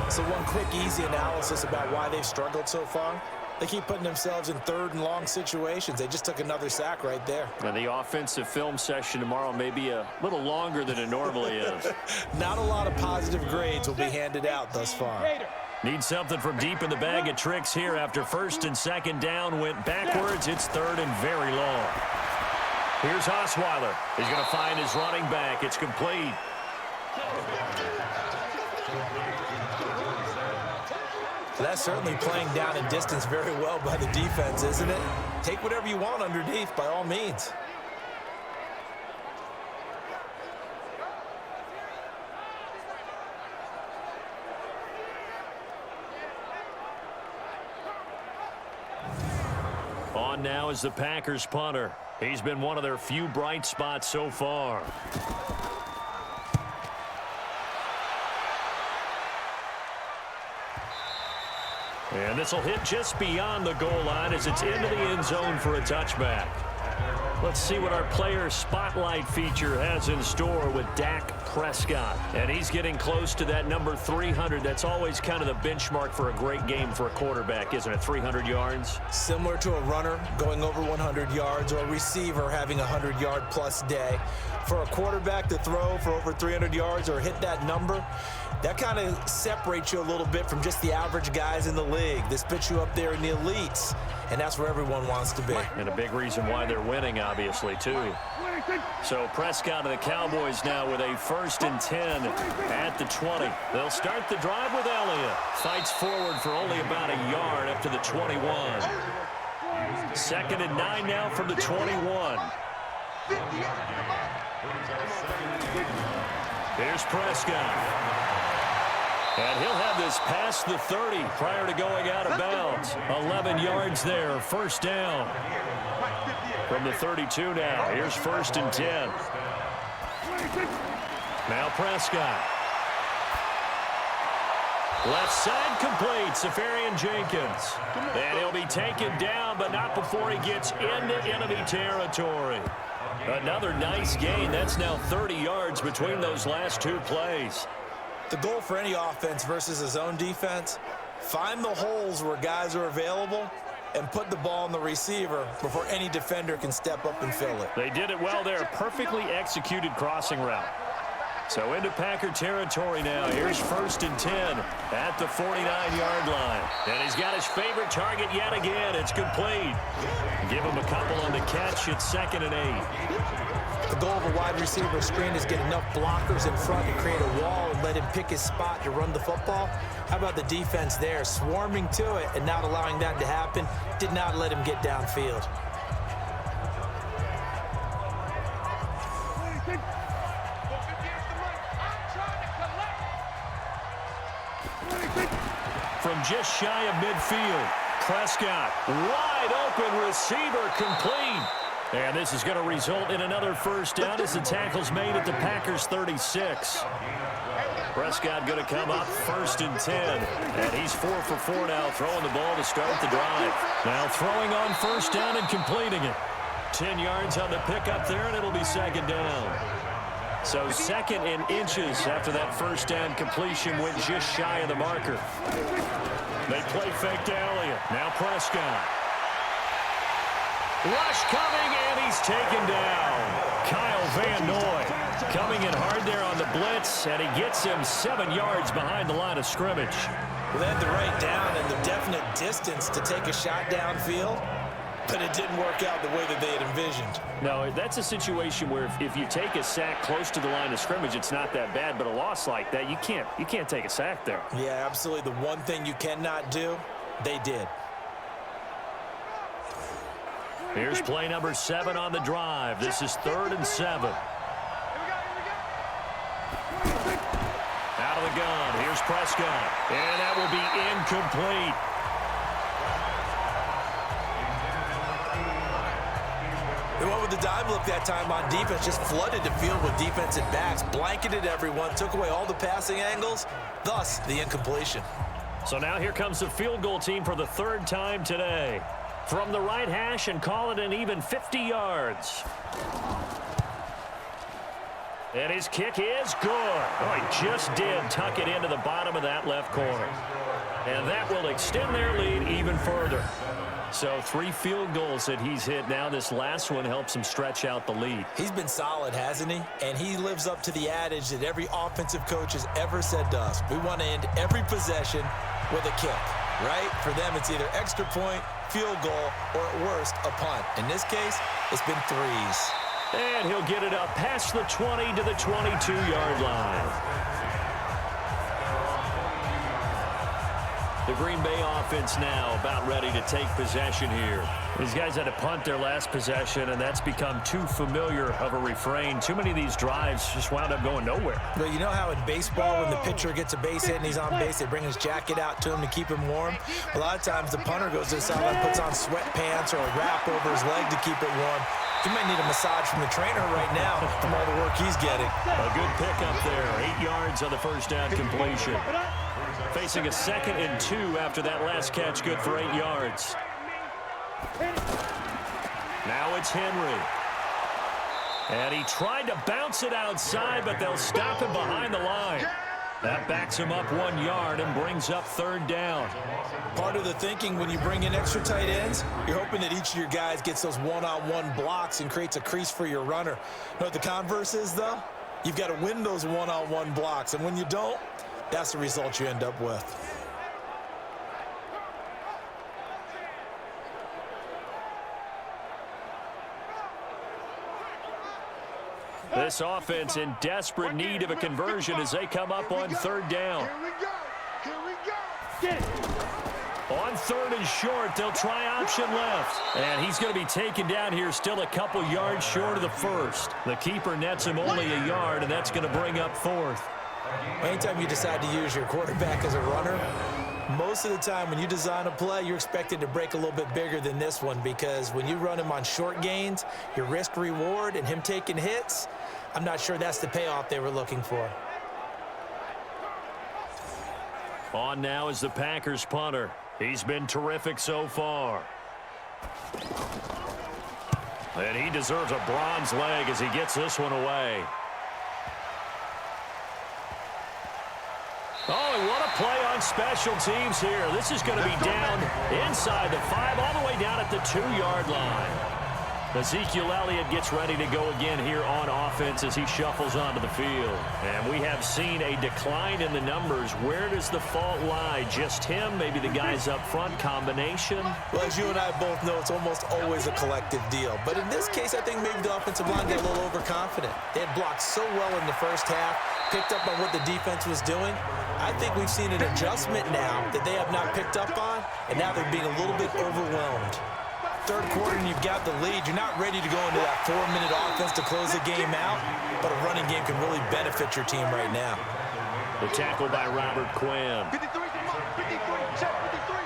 So one quick, easy analysis about why they've struggled so far. They keep putting themselves in 3rd and long situations. They just took another sack right there. And the offensive film session tomorrow may be a little longer than it normally is. Not a lot of positive grades will be handed out thus far. Need something from deep in the bag of tricks here after 1st and 2nd down went backwards. It's 3rd and very long. Here's Osweiler. He's going to find his running back. It's complete. That's certainly playing down in distance very well by the defense, isn't it? Take whatever you want underneath by all means. on now as the Packers punter. He's been one of their few bright spots so far. And this will hit just beyond the goal line as it's into the end zone for a touchback. Let's see what our player spotlight feature has in store with Dak Prescott. And he's getting close to that number 300. That's always kind of the benchmark for a great game for a quarterback, isn't it? 300 yards? Similar to a runner going over 100 yards or a receiver having a 100-yard-plus day. For a quarterback to throw for over 300 yards or hit that number, that kind of separates you a little bit from just the average guys in the league. This puts you up there in the elites, and that's where everyone wants to be. And a big reason why they're winning, obviously, too. So Prescott of the Cowboys now with a 1st and 10 at the 20. They'll start the drive with Elliott. Fights forward for only about a yard up to the 21. 2nd and 9 now from the 21. Here's Prescott. And he'll have this past the 30 prior to going out of bounds. 11 yards there, 1st down. From the 32 now, here's 1st and 10. Now Prescott. Left side complete, Safarian Jenkins. And he'll be taken down, but not before he gets into enemy territory. Another nice gain. That's now 30 yards between those last 2 plays. The goal for any offense versus a zone defense, find the holes where guys are available and put the ball on the receiver before any defender can step up and fill it. They did it well there. Perfectly executed crossing route. So into Packer territory now. Here's 1st and 10 at the 49-yard line. And he's got his favorite target yet again. It's complete. Give him a couple on the catch. It's 2nd and 8. The goal of a wide receiver screen is get enough blockers in front to create a wall and let him pick his spot to run the football. How about the defense there, swarming to it and not allowing that to happen? Did not let him get downfield. From just shy of midfield, Prescott, wide open receiver, complete. And this is going to result in another 1st down as the tackle's made at the Packers' 36. Prescott going to come up 1st and 10. And he's 4 for 4 now, throwing the ball to start the drive. Now throwing on 1st down and completing it. 10 yards on the pickup there, and it'll be 2nd down. So 2nd in inches after that 1st down completion went just shy of the marker. They play fake to Elliott. Now Prescott. Rush coming, and he's taken down. Kyle Van Noy coming in hard there on the blitz, and he gets him 7 yards behind the line of scrimmage. Well, they had the right down and the definite distance to take a shot downfield, but it didn't work out the way that they had envisioned. No, that's a situation where if you take a sack close to the line of scrimmage, it's not that bad, but a loss like that, you can't take a sack there. Yeah, absolutely. The one thing you cannot do, they did. Here's play number 7 on the drive. This is 3rd and 7. Out of the gun. Here's Prescott. And that will be incomplete. They went with the dive look that time on defense, just flooded the field with defensive backs, blanketed everyone, took away all the passing angles, thus the incompletion. So now here comes the field goal team for the 3rd time today. From the right hash and call it an even 50 yards. And his kick is good. Oh, he just did tuck it into the bottom of that left corner. And that will extend their lead even further. So 3 field goals that he's hit now. This last one helps him stretch out the lead. He's been solid, hasn't he? And he lives up to the adage that every offensive coach has ever said to us. We want to end every possession with a kick, right? For them, it's either extra point, field goal, or at worst, a punt. In this case, it's been 3s. And he'll get it up past the 20 to the 22-yard line. The Green Bay offense now about ready to take possession here. These guys had to punt their last possession, and that's become too familiar of a refrain. Too many of these drives just wound up going nowhere. Well, you know how in baseball when the pitcher gets a base hit and he's on base, they bring his jacket out to him to keep him warm? A lot of times the punter goes to the sideline, puts on sweatpants or a wrap over his leg to keep it warm. He might need a massage from the trainer right now from all the work he's getting. A good pickup there. 8 yards on the first down completion. Facing a 2nd and 2 after that last catch, good for 8 yards. Now it's Henry. And he tried to bounce it outside, but they'll stop him behind the line. That backs him up 1 yard and brings up 3rd down. Part of the thinking when you bring in extra tight ends, you're hoping that each of your guys gets those one-on-one blocks and creates a crease for your runner. You know what the converse is, though? You've got to win those one-on-one blocks, and when you don't, that's the result you end up with. This offense in desperate need of a conversion as they come up on 3rd down. Here we go. On 3rd and short, they'll try option left. And he's going to be taken down here still a couple yards short of the first. The keeper nets him only a yard, and that's going to bring up 4th. Anytime you decide to use your quarterback as a runner, most of the time when you design a play, you're expected to break a little bit bigger than this one, because when you run him on short gains, your risk reward and him taking hits, I'm not sure that's the payoff they were looking for. On now is the Packers punter. He's been terrific so far. And he deserves a bronze leg as he gets this one away. Oh, and what a play on special teams here. This is going to be down inside the 5, all the way down at the 2-yard line. Ezekiel Elliott gets ready to go again here on offense as he shuffles onto the field. And we have seen a decline in the numbers. Where does the fault lie? Just him? Maybe the guys up front? Combination? Well, as you and I both know, it's almost always a collective deal. But in this case, I think maybe the offensive line got a little overconfident. They had blocked so well in the first half, picked up on what the defense was doing. I think we've seen an adjustment now that they have not picked up on, and now they're being a little bit overwhelmed. 3rd quarter and you've got the lead. You're not ready to go into that 4-minute offense to close the game out, but a running game can really benefit your team right now. The tackle by Robert Quinn. 53, check 53.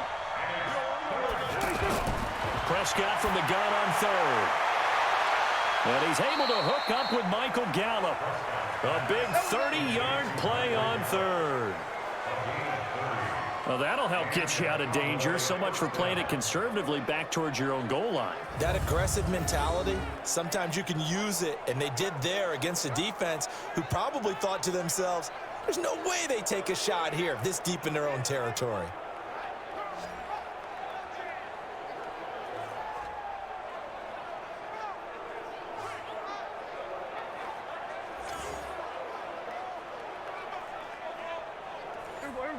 Prescott from the gun on 3rd. And he's able to hook up with Michael Gallup. A big 30-yard play on 3rd. Well, that'll help get you out of danger. So much for playing it conservatively back towards your own goal line. That aggressive mentality, sometimes you can use it, and they did there against a defense who probably thought to themselves, there's no way they take a shot here this deep in their own territory.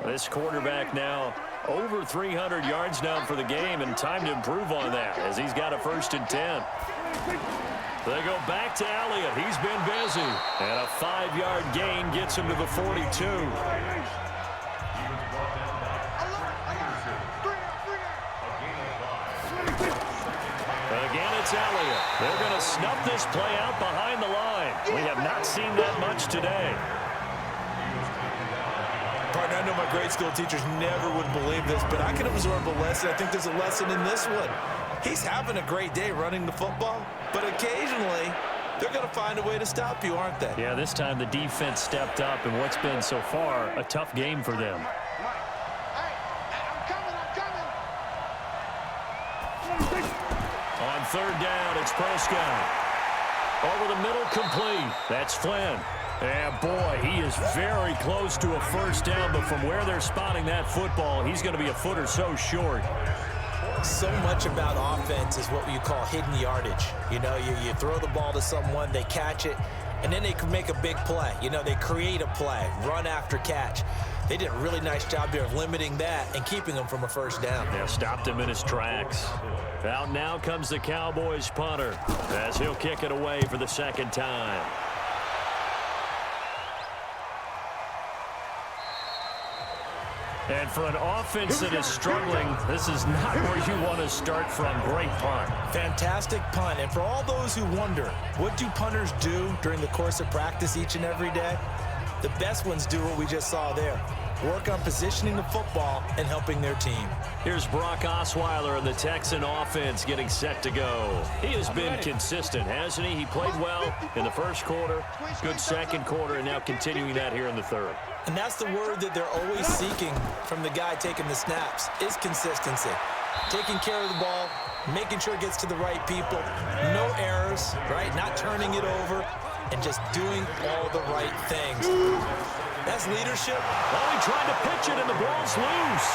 This quarterback now over 300 yards now for the game, and time to improve on that as he's got a 1st and 10. They go back to Elliott. He's been busy. And a 5-yard gain gets him to the 42. Again, it's Elliott. They're going to snuff this play out behind the line. We have not seen that much today. Partner, I know my grade school teachers never would believe this, but I can absorb a lesson. I think there's a lesson in this one. He's having a great day running the football, but occasionally they're going to find a way to stop you, aren't they? Yeah, this time the defense stepped up in what's been so far a tough game for them. On 3rd down, it's Prescott. Over the middle, complete. That's Flynn. And boy, he is very close to a 1st down, but from where they're spotting that football, he's going to be a foot or so short. So much about offense is what you call hidden yardage. You know, you throw the ball to someone, they catch it, and then they can make a big play. You know, they create a play, run after catch. They did a really nice job there of limiting that and keeping him from a 1st down. Yeah, stopped him in his tracks. Out now comes the Cowboys punter as he'll kick it away for the 2nd time. And for an offense that is struggling, this is not where you want to start from. Great punt. Fantastic punt. And for all those who wonder, what do punters do during the course of practice each and every day? The best ones do what we just saw there. Work on positioning the football and helping their team. Here's Brock Osweiler and the Texan offense getting set to go. He has been consistent, hasn't he? He played well in the first quarter, good second quarter, and now continuing that here in the third. And that's the word that they're always seeking from the guy taking the snaps, is consistency. Taking care of the ball, making sure it gets to the right people, no errors, right? Not turning it over, and just doing all the right things. That's leadership. Oh, he tried to pitch it, and the ball's loose.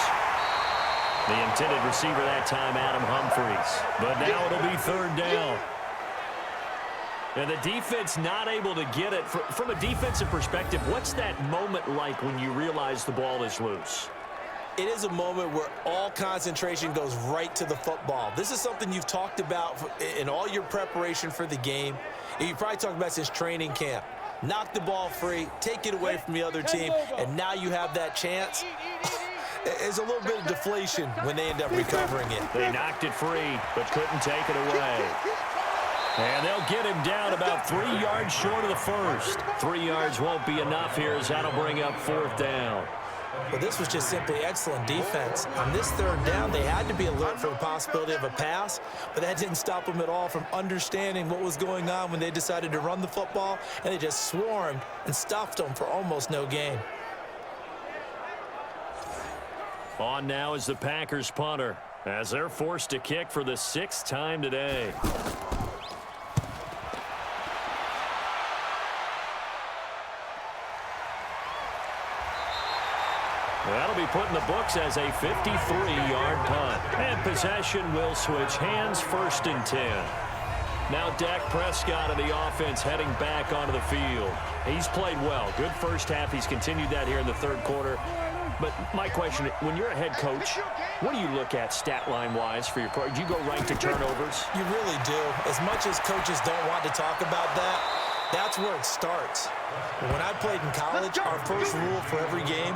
The intended receiver that time, Adam Humphries. But now it'll be third down. And the defense not able to get it. From a defensive perspective, what's that moment like when you realize the ball is loose? It is a moment where all concentration goes right to the football. This is something you've talked about in all your preparation for the game. You probably talked about since training camp. Knock the ball free, take it away from the other team, and now you have that chance. There's a little bit of deflation when they end up recovering it. They knocked it free, but couldn't take it away. And they'll get him down about 3 yards short of the first. 3 yards won't be enough here as that'll bring up fourth down. Well, this was just simply excellent defense. On this third down, they had to be alert for the possibility of a pass, but that didn't stop them at all from understanding what was going on when they decided to run the football, and they just swarmed and stuffed them for almost no gain. On now is the Packers punter, as they're forced to kick for the 6th time today. That'll be put in the books as a 53-yard punt. And possession will switch hands, 1st and 10. Now Dak Prescott of the offense heading back onto the field. He's played well. Good first half. He's continued that here in the third quarter. But my question, when you're a head coach, what do you look at stat line-wise for your program? Do you go right to turnovers? You really do. As much as coaches don't want to talk about that, that's where it starts. When I played in college, our first rule for every game,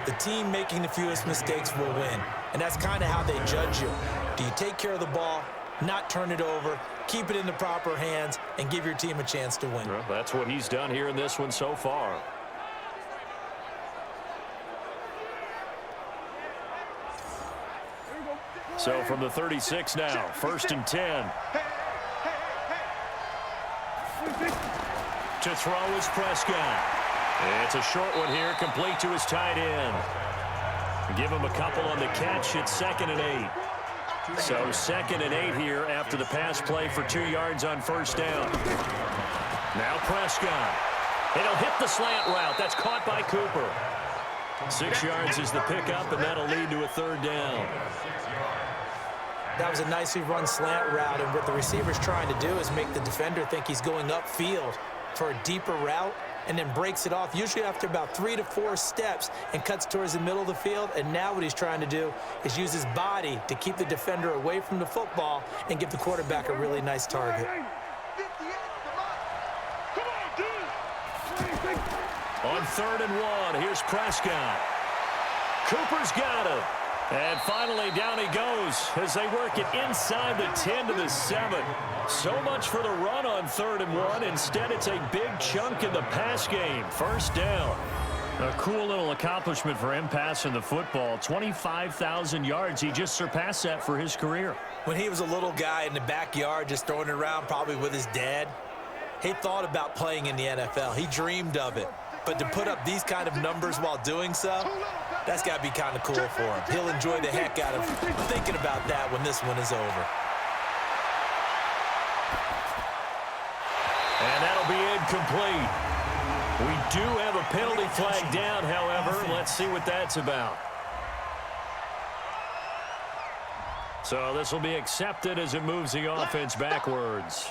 the team making the fewest mistakes will win. And that's kind of how they judge you. Do you take care of the ball, not turn it over, keep it in the proper hands, and give your team a chance to win? Well, that's what he's done here in this one so far. So from the 36 now, 1st and 10. To throw is Prescott. It's a short one here, complete to his tight end. Give him a couple on the catch. It's 2nd and 8. So 2nd and 8 here after the pass play for 2 yards on 1st down. Now Prescott. It'll hit the slant route. That's caught by Cooper. 6 yards is the pickup, and that'll lead to a 3rd down. That was a nicely run slant route, and what the receiver's trying to do is make the defender think he's going upfield for a deeper route, and then breaks it off, usually after about 3 to 4 steps, and cuts towards the middle of the field. And now what he's trying to do is use his body to keep the defender away from the football and give the quarterback a really nice target. On 3rd and 1, here's Prescott. Cooper's got him. And finally, down he goes as they work it inside the 10 to the 7. So much for the run on 3rd and 1. Instead, it's a big chunk in the pass game. 1st down. A cool little accomplishment for him passing the football. 25,000 yards. He just surpassed that for his career. When he was a little guy in the backyard just throwing it around, probably with his dad, he thought about playing in the NFL. He dreamed of it. But to put up these kind of numbers while doing so, that's got to be kind of cool for him. He'll enjoy the heck out of thinking about that when this one is over. And that'll be incomplete. We do have a penalty flag down, however. Let's see what that's about. So this will be accepted as it moves the offense backwards.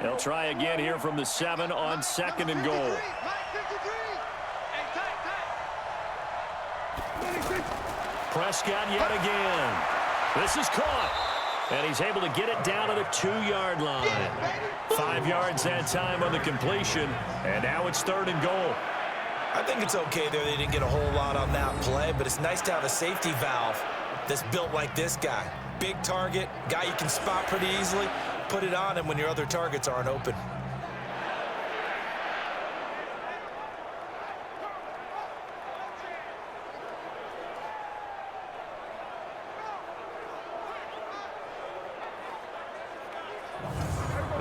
They'll try again here from the 7 on 2nd and goal. Prescott yet again. This is caught. And he's able to get it down to the 2-yard line. 5 yards that time on the completion. And now it's 3rd and goal. I think it's okay there. They didn't get a whole lot on that play, but it's nice to have a safety valve that's built like this guy. Big target, guy you can spot pretty easily. Put it on him when your other targets aren't open.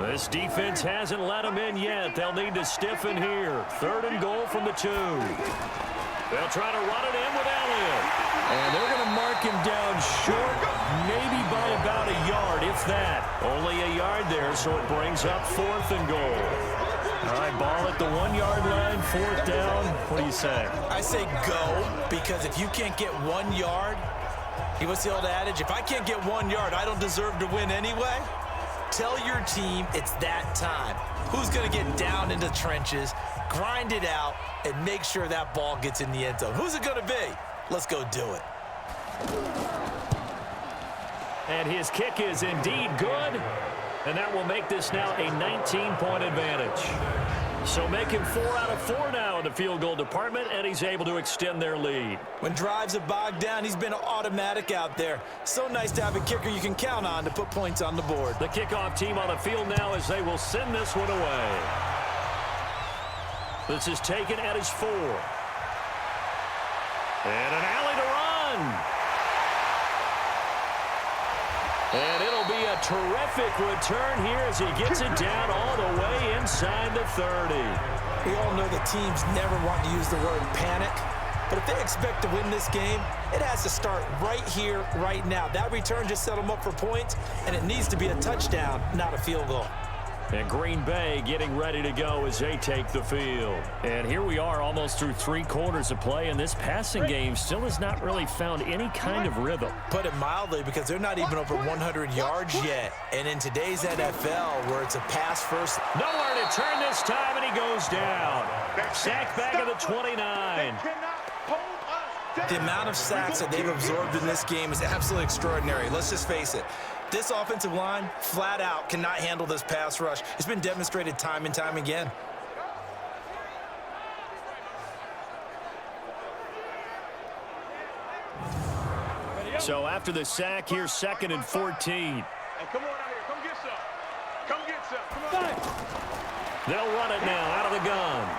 This defense hasn't let them in yet. They'll need to stiffen here. 3rd and goal from the 2. They'll try to run it in with Elliott. And they're going to mark him down short, maybe by about a yard, if that. Only a yard there, so it brings up 4th and goal. All right, ball at the 1-yard line, 4th down. What do you say? I say go, because if you can't get 1 yard, what's the old adage? If I can't get 1 yard, I don't deserve to win anyway. Tell your team it's that time. Who's going to get down into the trenches, grind it out, and make sure that ball gets in the end zone? Who's it going to be? Let's go do it. And his kick is indeed good. And that will make this now a 19-point advantage. So making 4 out of 4 now in the field goal department, and he's able to extend their lead. When drives are bogged down, he's been automatic out there. So nice to have a kicker you can count on to put points on the board. The kickoff team on the field now as they will send this one away. This is taken at his 4. And an alley to run. And it'll be a terrific return here as he gets it down all the way inside the 30. We all know the teams never want to use the word panic, but if they expect to win this game, it has to start right here, right now. That return just set them up for points, and it needs to be a touchdown, not a field goal. And Green Bay getting ready to go as they take the field. And here we are almost through 3 quarters of play, and this passing game still has not really found any kind of rhythm. Put it mildly, because they're not even over 100 yards yet. And in today's NFL, where it's a pass first. Nowhere to turn this time, and he goes down. Sacked back at the 29. The amount of sacks that they've absorbed in this game is absolutely extraordinary. Let's just face it. This offensive line, flat out, cannot handle this pass rush. It's been demonstrated time and time again. So after the sack, here's 2nd and 14. Hey, come on out here. Come get some. Come get some. Come on. They'll run it now out of the gun.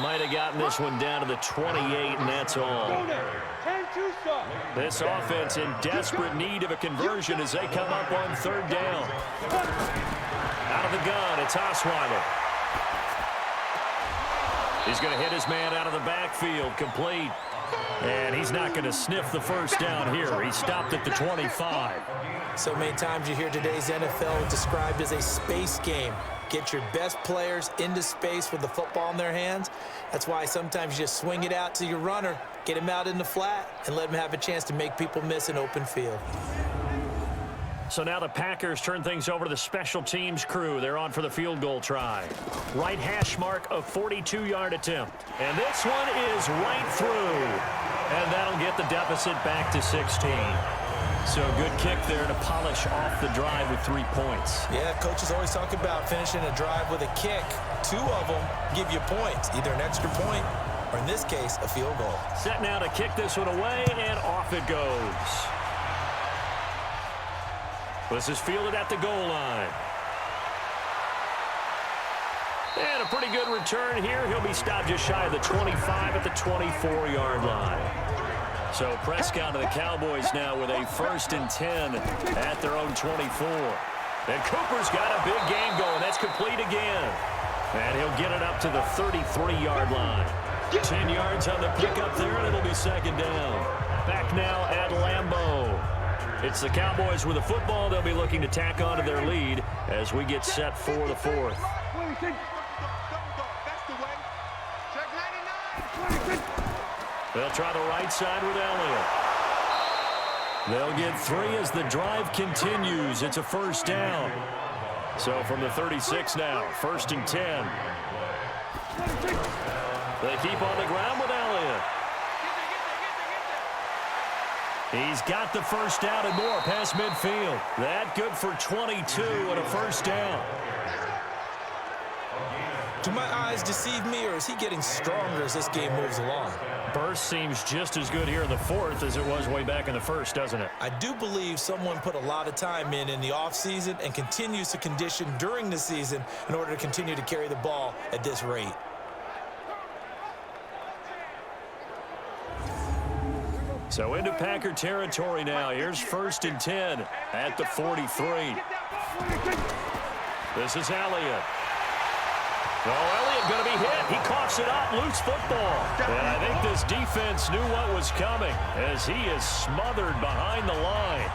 Might have gotten this one down to the 28, and that's all. This offense in desperate need of a conversion as they come up on 3rd down. Out of the gun, it's Osweiler. He's going to hit his man out of the backfield, complete. And he's not going to sniff the 1st down here. He stopped at the 25. So many times you hear today's NFL described as a space game. Get your best players into space with the football in their hands. That's why sometimes you just swing it out to your runner, get him out in the flat, and let him have a chance to make people miss an open field. So now the Packers turn things over to the special teams crew. They're on for the field goal try. Right hash mark, a 42-yard attempt. And this one is right through. And that'll get the deficit back to 16. So a good kick there to polish off the drive with 3 points. Yeah, coaches always talk about finishing a drive with a kick. 2 of them give you points, either an extra point or, in this case, a field goal. Set now to kick this one away, and off it goes. This is fielded at the goal line. And a pretty good return here. He'll be stopped just shy of the 25 at the 24-yard line. So Prescott and the Cowboys now with a 1st and 10 at their own 24. And Cooper's got a big game going. That's complete again. And he'll get it up to the 33-yard line. 10 yards on the pickup there, and it'll be 2nd down. Back now at Lambeau. It's the Cowboys with the football. They'll be looking to tack on to their lead as we get set for the 4th. They'll try the right side with Elliott. They'll get 3 as the drive continues. It's a 1st down. So from the 36 now, 1st and 10. They keep on the ground with Elliott. He's got the first down and more past midfield. That good for 22 and a first down. Do my eyes deceive me, or is he getting stronger as this game moves along? Burst seems just as good here in the fourth as it was way back in the first, doesn't it? I do believe someone put a lot of time in the offseason and continues to condition during the season in order to continue to carry the ball at this rate. So into Packer territory now. Here's 1st and 10 at the 43. This is Elliott. Oh, Elliott going to be hit. He coughs it up. Loose football. And I think this defense knew what was coming as he is smothered behind the line.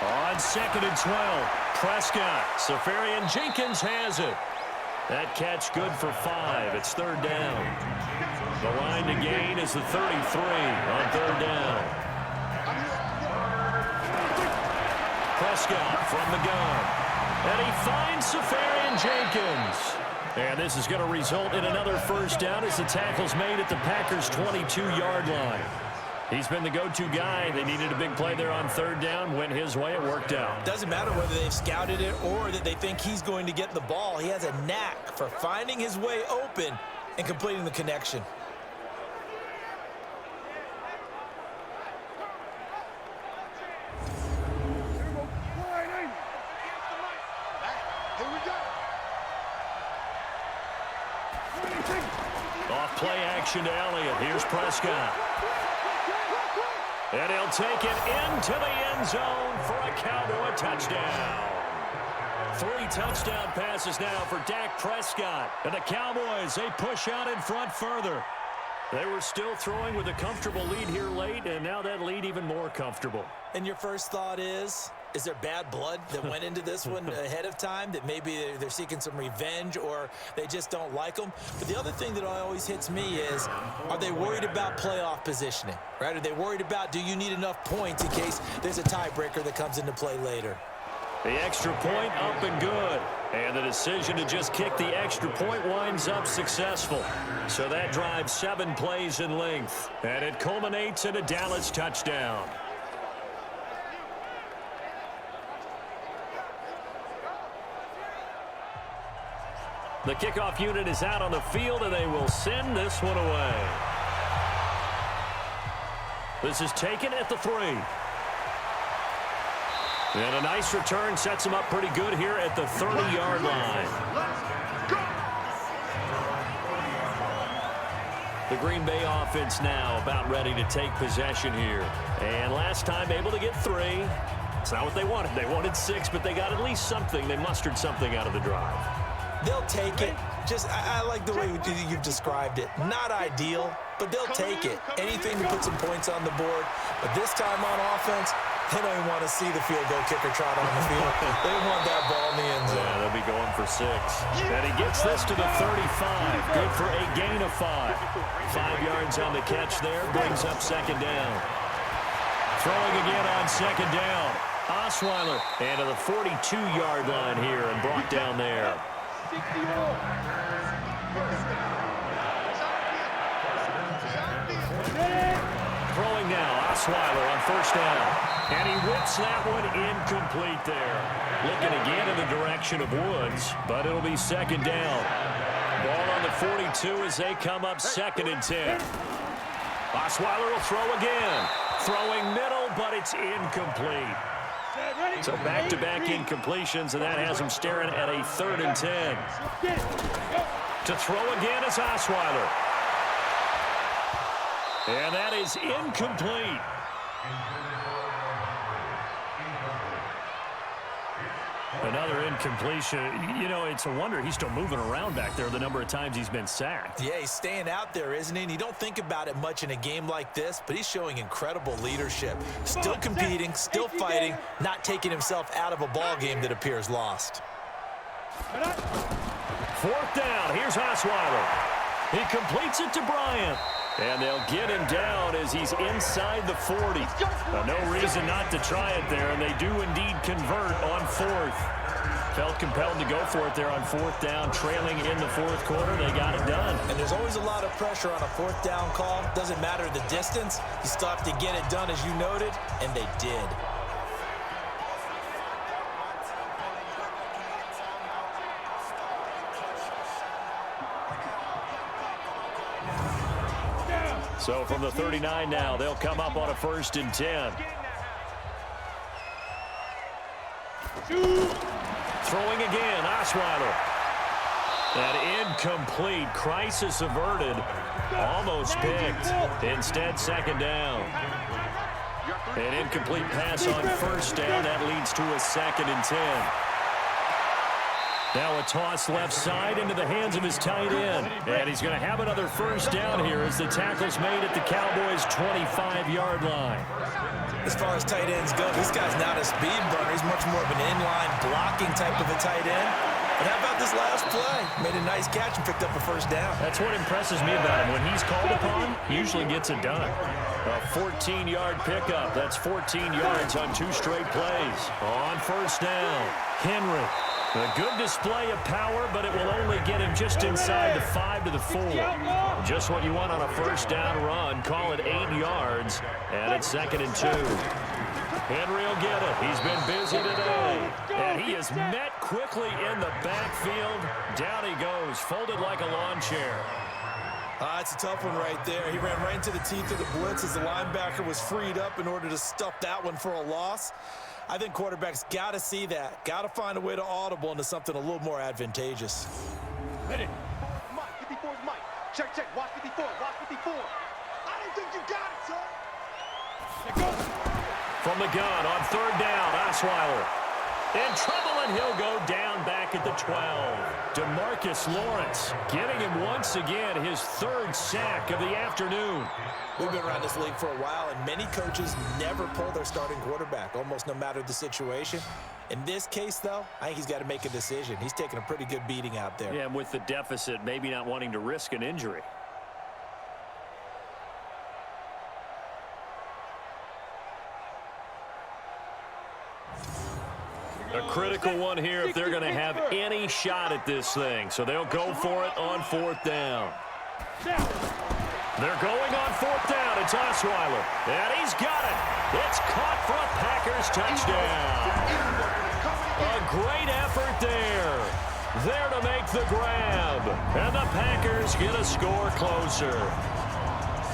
On 2nd and 12, Prescott. Safarian Jenkins has it. That catch good for 5. It's 3rd down. The line to gain is the 33 on 3rd down. Prescott from the gun. And he finds Safarian Jenkins. And this is going to result in another first down as the tackle's made at the Packers' 22-yard line. He's been the go-to guy. They needed a big play there on 3rd down. Went his way. It worked out. Doesn't matter whether they've scouted it or that they think he's going to get the ball. He has a knack for finding his way open and completing the connection. Off play action to Elliott. Here's Prescott. And he'll take it into the end zone for a Cowboy touchdown. 3 touchdown passes now for Dak Prescott. And the Cowboys, they push out in front further. They were still throwing with a comfortable lead here late, and now that lead even more comfortable. And your first thought is there bad blood that went into this one ahead of time, that maybe they're seeking some revenge or they just don't like them? But the other thing that always hits me is, are they worried about playoff positioning, right? Are they worried about, do you need enough points in case there's a tiebreaker that comes into play later? The extra point up and good. And the decision to just kick the extra point winds up successful. So that drives 7 plays in length. And it culminates in a Dallas touchdown. The kickoff unit is out on the field, and they will send this one away. This is taken at the 3. And a nice return sets him up pretty good here at the 30-yard line. The Green Bay offense now about ready to take possession here. And last time able to get 3. It's not what they wanted. They wanted 6, but they got at least something. They mustered something out of the drive. They'll take it. I like the way you've described it. Not ideal, but they'll take it. Anything to put some points on the board. But this time on offense, they don't even want to see the field goal kicker trot on the field. They want that ball in the end zone. Yeah, they'll be going for 6. And he gets this to the 35. Good for a gain of 5. 5 yards on the catch there. Brings up 2nd down. Throwing again on 2nd down. Osweiler. And to the 42-yard line here and brought down there. Throwing now, Osweiler on 1st down. And he whips that one incomplete there. Looking again in the direction of Woods, but it'll be 2nd down. Ball on the 42 as they come up 2nd and 10. Osweiler will throw again. Throwing middle, but it's incomplete. So back-to-back incompletions, and that has him staring at a 3rd and 10. To throw again is Osweiler. And that is incomplete. Another incompletion. You know, it's a wonder he's still moving around back there the number of times he's been sacked. Yeah, he's staying out there, isn't he? And you don't think about it much in a game like this, but he's showing incredible leadership. Still competing, still fighting, not taking himself out of a ball game that appears lost. 4th down. Here's Osweiler. He completes it to Bryant. And they'll get him down as he's inside the 40. No reason not to try it there, and they do indeed convert on fourth. Felt compelled to go for it there on fourth down, trailing in the fourth quarter. They got it done. And there's always a lot of pressure on a fourth down call. Doesn't matter the distance. You still have to get it done, as you noted, and they did. So from the 39 now, they'll come up on a 1st and 10. Throwing again, Osweiler. An incomplete, crisis averted, almost picked. Instead, 2nd down. An incomplete pass on 1st down. That leads to a 2nd and 10. Now a toss left side into the hands of his tight end. And he's going to have another 1st down here as the tackle's made at the Cowboys' 25-yard line. As far as tight ends go, this guy's not a speed burner. He's much more of an inline blocking type of a tight end. But how about this last play? Made a nice catch and picked up a 1st down. That's what impresses me about him. When he's called upon, he usually gets it done. A 14-yard pickup. That's 14 yards on 2 straight plays. On 1st down, Henry. A good display of power, but it will only get him just inside the 5 to the 4. Just what you want on a 1st down run. Call it 8 yards, and it's 2nd and 2. Henry will get it. He's been busy today, and he is met quickly in the backfield. Down he goes, folded like a lawn chair. It's a tough one right there. He ran right into the teeth of the blitz as the linebacker was freed up in order to stuff that one for a loss. I think quarterbacks got to see that. Got to find a way to audible into something a little more advantageous. Mike, 54 is Mike. Check, check. Watch 54. Watch 54. I don't think you got it, son. From the gun on 3rd down, Osweiler. In trouble, and he'll go down back at the 12. DeMarcus Lawrence getting him once again his 3rd sack of the afternoon. We've been around this league for a while, and many coaches never pull their starting quarterback, almost no matter the situation. In this case, though, I think he's got to make a decision. He's taking a pretty good beating out there. Yeah, and with the deficit, maybe not wanting to risk an injury. A critical one here if they're going to have any shot at this thing. So they'll go for it on 4th down. They're going on 4th down. It's Osweiler. And he's got it. It's caught for a Packers touchdown. A great effort there. There to make the grab. And the Packers get a score closer.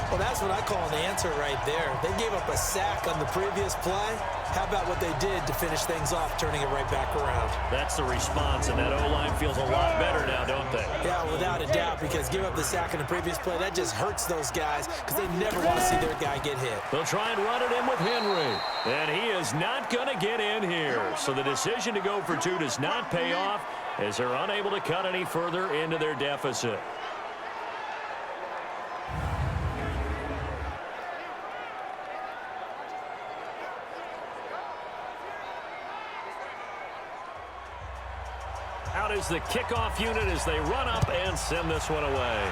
Well, that's what I call an answer right there. They gave up a sack on the previous play. How about what they did to finish things off, turning it right back around? That's the response, and that O-line feels a lot better now, don't they? Yeah, without a doubt, because give up the sack on the previous play, that just hurts those guys because they never want to see their guy get hit. They'll try and run it in with Henry, and he is not going to get in here. So the decision to go for 2 does not pay off as they're unable to cut any further into their deficit. Out is the kickoff unit as they run up and send this one away.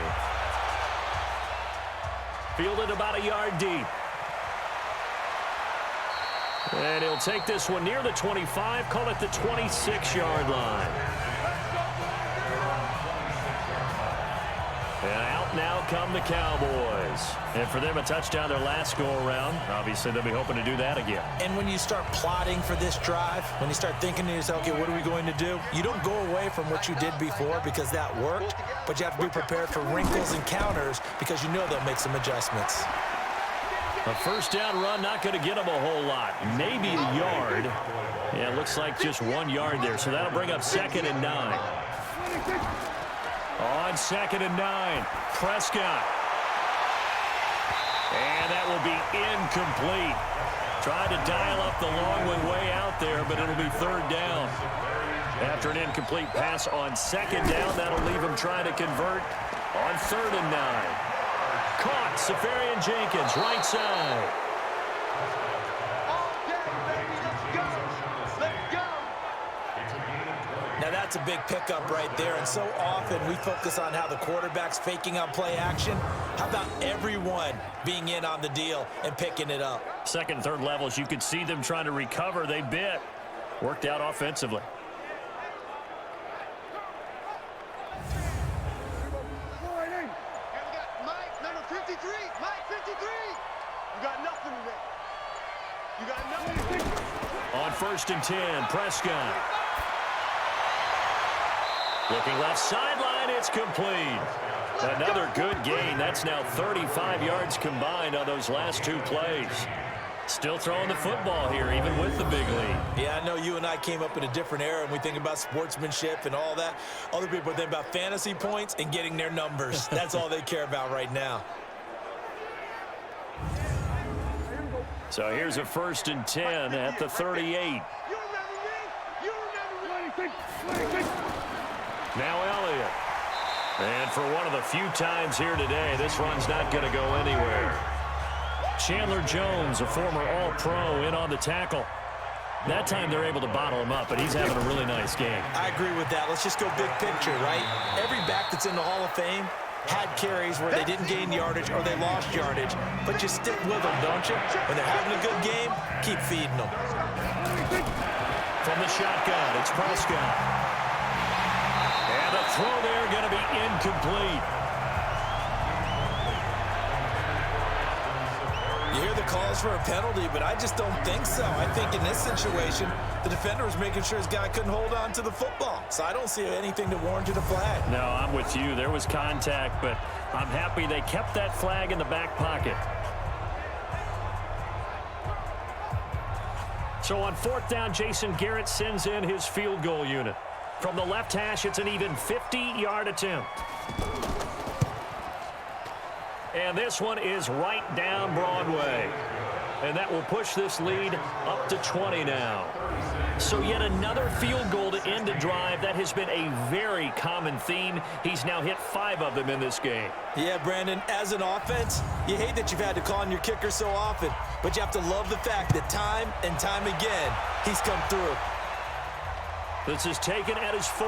Fielded about a yard deep. And he'll take this one near the 25, call it the 26-yard line. And out now come the Cowboys. And for them, a touchdown their last go-around. Obviously, they'll be hoping to do that again. And when you start plotting for this drive, when you start thinking to yourself, okay, what are we going to do? You don't go away from what you did before because that worked, but you have to be prepared for wrinkles and counters because you know they'll make some adjustments. A 1st down run, not going to get them a whole lot. Maybe a yard. Yeah, it looks like just 1 yard there, so that'll bring up 2nd and 9. On 2nd and 9, Prescott. And that will be incomplete. Tried to dial up the long one way out there, but it'll be 3rd down. After an incomplete pass on 2nd down, that'll leave him trying to convert on 3rd and 9. Caught, Safarian Jenkins, right side. Now That's a big pickup right there, and so often we focus on how the quarterback's faking on play action. How about everyone being in on the deal and picking it up? Second, third levels, you could see them trying to recover. They bit. Worked out offensively. Mike, number 53. Mike, 53. You got nothing today. You got nothing. On 1st and 10, Prescott. Looking left sideline, it's complete. Another good gain. That's now 35 yards combined on those last 2 plays. Still throwing the football here, even with the big lead. Yeah, I know you and I came up in a different era, and we think about sportsmanship and all that. Other people think about fantasy points and getting their numbers. That's all they care about right now. So here's a 1st and 10 at the 38. You remember me? You remember me? Now Elliott. And for one of the few times here today, this run's not going to go anywhere. Chandler Jones, a former All-Pro, in on the tackle. That time they're able to bottle him up, but he's having a really nice game. I agree with that. Let's just go big picture, right? Every back that's in the Hall of Fame had carries where they didn't gain yardage or they lost yardage, but you stick with them, don't you? When they're having a good game, keep feeding them. From the shotgun, it's Prescott. And the throw there going to be incomplete. You hear the calls for a penalty, but I just don't think so. I think in this situation, the defender was making sure his guy couldn't hold on to the football. So I don't see anything to warrant a flag. No, I'm with you. There was contact, but I'm happy they kept that flag in the back pocket. So on 4th down, Jason Garrett sends in his field goal unit. From the left hash, it's an even 50-yard attempt. And this one is right down Broadway. And that will push this lead up to 20 now. So yet another field goal to end a drive. That has been a very common theme. He's now hit 5 of them in this game. Yeah, Brandon, as an offense, you hate that you've had to call on your kicker so often, but you have to love the fact that time and time again, he's come through. This is taken at his 4.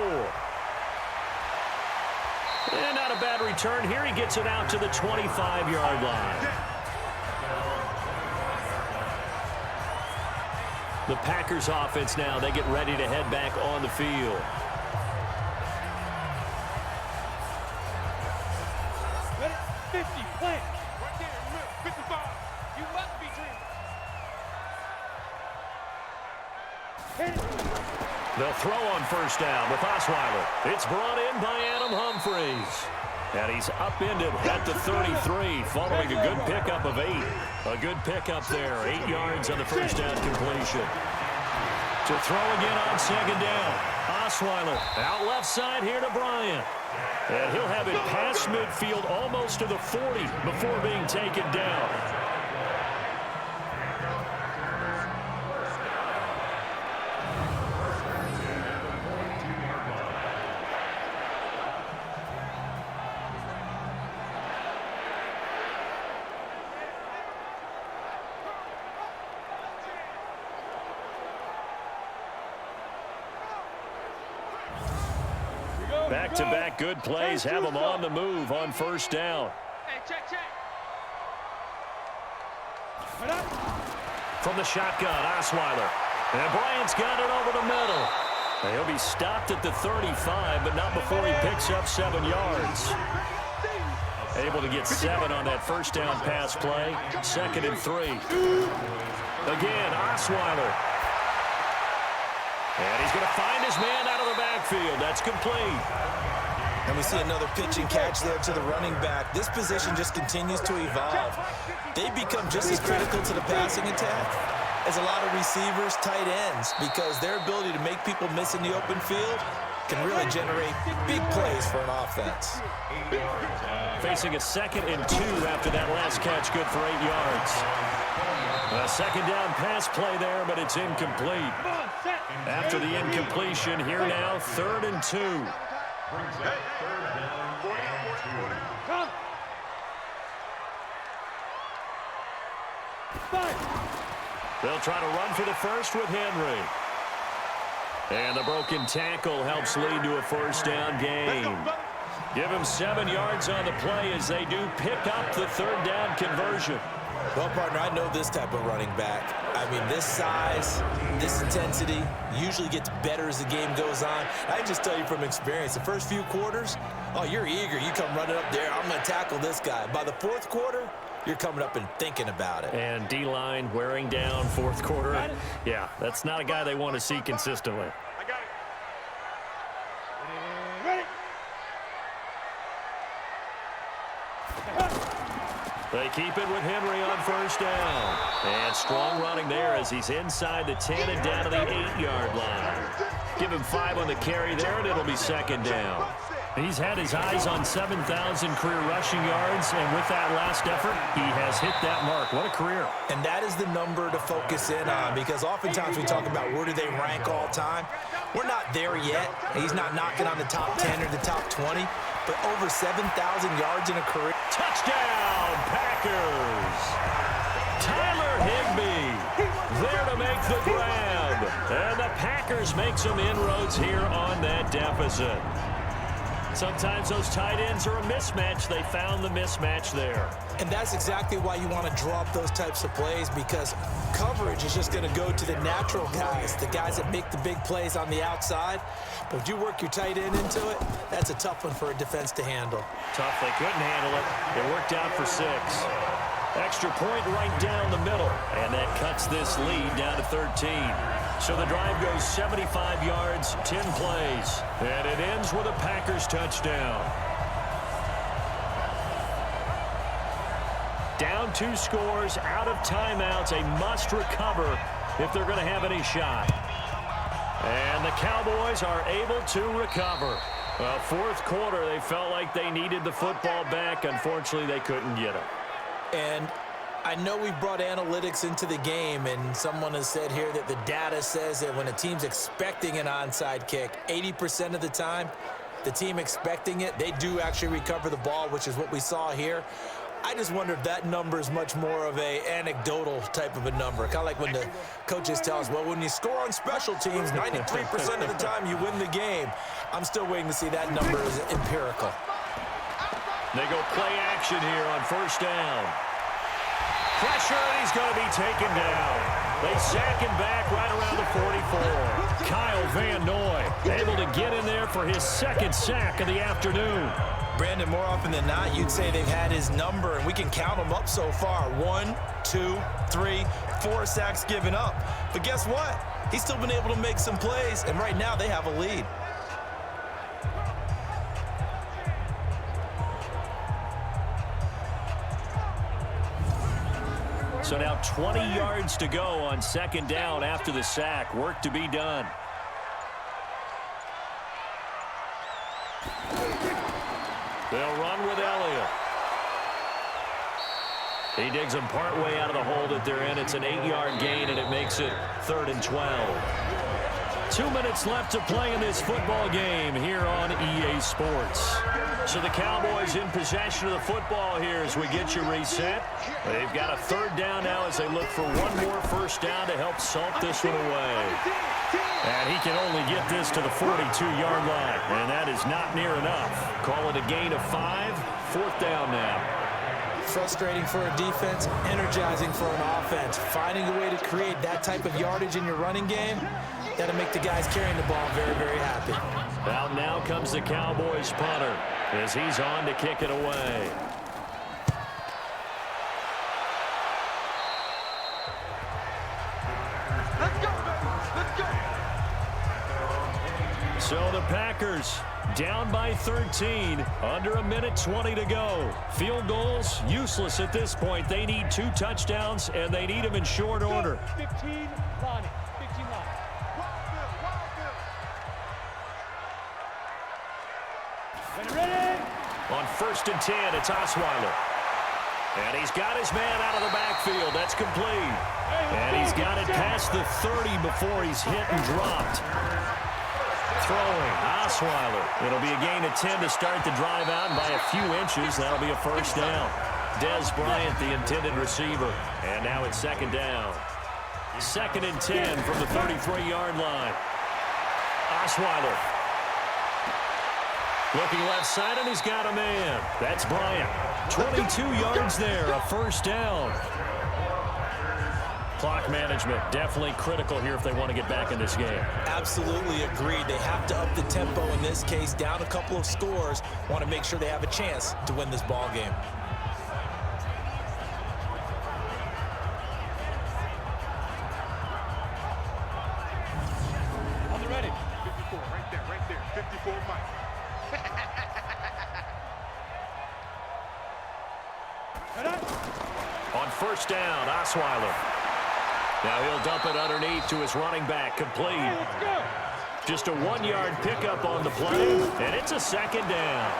And not a bad return. Here he gets it out to the 25-yard line. The Packers offense now, they get ready to head back on the field. Ready? 50, plant. Right there, remember, 55. You must be dreaming. Hit it. They'll throw on 1st down with Osweiler. It's brought in by Adam Humphries. And he's upended at the 33 following a good pickup of 8. A good pickup there. 8 yards on the 1st down completion. To throw again on 2nd down. Osweiler out left side here to Bryant. And he'll have it past midfield almost to the 40 before being taken down. Back-to-back good plays have them on the move on 1st down. Hey, check. From the shotgun, Osweiler. And Bryant's got it over the middle. And he'll be stopped at the 35, but not before he picks up 7 yards. Able to get 7 on that 1st down pass play. 2nd and 3. Again, Osweiler. And he's going to find his man out of the backfield. That's complete. And we see another pitch and catch there to the running back. This position just continues to evolve. They become just as critical to the passing attack as a lot of receivers, tight ends, because their ability to make people miss in the open field can really generate big plays for an offense. Facing a 2nd and 2 after that last catch, good for 8 yards. A 2nd down pass play there, but it's incomplete. After the incompletion, here now, 3rd and 2. Start. They'll try to run for the first with Henry. And the broken tackle helps lead to a first down gain. Give him 7 yards on the play as they do pick up the third down conversion. Well, partner, I know this type of running back. I mean, this size, this intensity usually gets better as the game goes on. I can just tell you from experience, the first few quarters, oh, you're eager. You come running up there, I'm going to tackle this guy. By the fourth quarter, you're coming up and thinking about it. And D-line wearing down fourth quarter. Yeah, that's not a guy they want to see consistently. I got it. Ready? They keep it with Henry on first down. And strong running there as he's inside the 10 and down to the 8-yard line. Give him 5 on the carry there, and it'll be second down. He's had his eyes on 7,000 career rushing yards, and with that last effort, he has hit that mark. What a career. And that is the number to focus in on, because oftentimes we talk about where do they rank all time. We're not there yet. He's not knocking on the top 10 or the top 20, but over 7,000 yards in a career. Touchdown, Packers! Tyler Higbee there to make the grab. And the Packers make some inroads here on that deficit. Sometimes those tight ends are a mismatch. They found the mismatch there. And that's exactly why you want to draw up those types of plays, because coverage is just going to go to the natural guys, the guys that make the big plays on the outside. But if you work your tight end into it, that's a tough one for a defense to handle. Tough. They couldn't handle it. It worked out for 6. Extra point right down the middle. And that cuts this lead down to 13. So the drive goes 75 yards, 10 plays. And it ends with a Packers touchdown. Down 2 scores, out of timeouts, a must recover if they're going to have any shot. And the Cowboys are able to recover. Well, fourth quarter, they felt like they needed the football back. Unfortunately, they couldn't get it. And I know we brought analytics into the game, and someone has said here that the data says that when a team's expecting an onside kick, 80% of the time, the team expecting it, they do actually recover the ball, which is what we saw here. I just wonder if that number is much more of a anecdotal type of a number. Kind of like when the coaches tell us, well, when you score on special teams, 93% of the time you win the game. I'm still waiting to see that number as empirical. They go play action here on first down. Pressure, and he's going to be taken down. They sack him back right around the 44. Kyle Van Noy able to get in there for his second sack of the afternoon. Brandon, more often than not, you'd say they've had his number, and we can count them up so far. 1, 2, 3, 4 sacks given up. But guess what? He's still been able to make some plays, and right now they have a lead. So now 20 yards to go on second down after the sack. Work to be done. They'll run with Elliott. He digs them partway out of the hole that they're in. It's an 8-yard gain, and it makes it 3rd and 12. 2 minutes left to play in this football game here on EA Sports. So the Cowboys in possession of the football here as we get you reset. They've got a 3rd down now as they look for one more first down to help salt this one away. And he can only get this to the 42-yard line, and that is not near enough. Call it a gain of 5, 4th down now. Frustrating for a defense, energizing for an offense. Finding a way to create that type of yardage in your running game, that'll make the guys carrying the ball very, very happy. Out now comes the Cowboys punter as he's on to kick it away. Let's go, let's go. So the Packers down by 13, under 1:20 to go. Field goals useless at this point. They need 2 touchdowns, and they need them in short order. 15 line. 15 line. Ready? On 1st and 10, it's Osweiler. And he's got his man out of the backfield. That's complete. And he's got it past the 30 before he's hit and dropped. Throwing, Osweiler. It'll be a gain of 10 to start the drive out, and by a few inches, that'll be a first down. Dez Bryant, the intended receiver. And now it's 2nd down. 2nd and 10 from the 33-yard line. Osweiler. Looking left side, and he's got a man. That's Bryant. 22 yards there, a first down. Clock management, definitely critical here if they want to get back in this game. Absolutely agreed. They have to up the tempo in this case, down a couple of scores. Want to make sure they have a chance to win this ball game. On the ready. 54, right there. 54, Mike. On first down, Osweiler. Now he'll dump it underneath to his running back, complete. Hey, let's go. Just a 1-yard pickup on the play, and it's a second down.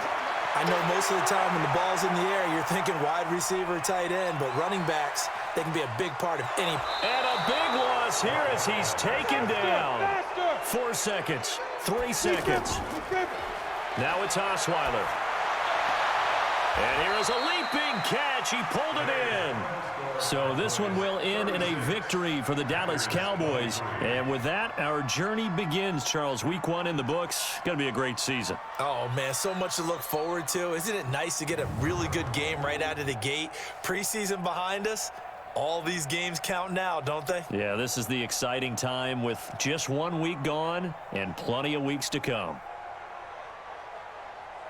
I know most of the time when the ball's in the air, you're thinking wide receiver, tight end, but running backs, they can be a big part of any. And a big loss here as he's taken down. 4 seconds, 3 seconds. Now it's Osweiler. And here is a leaping catch. He pulled it in. So this one will end in a victory for the Dallas Cowboys. And with that, our journey begins, Charles. Week 1 in the books. Going to be a great season. Oh, man, so much to look forward to. Isn't it nice to get a really good game right out of the gate? Preseason behind us. All these games count now, don't they? Yeah, this is the exciting time with just 1 week gone and plenty of weeks to come.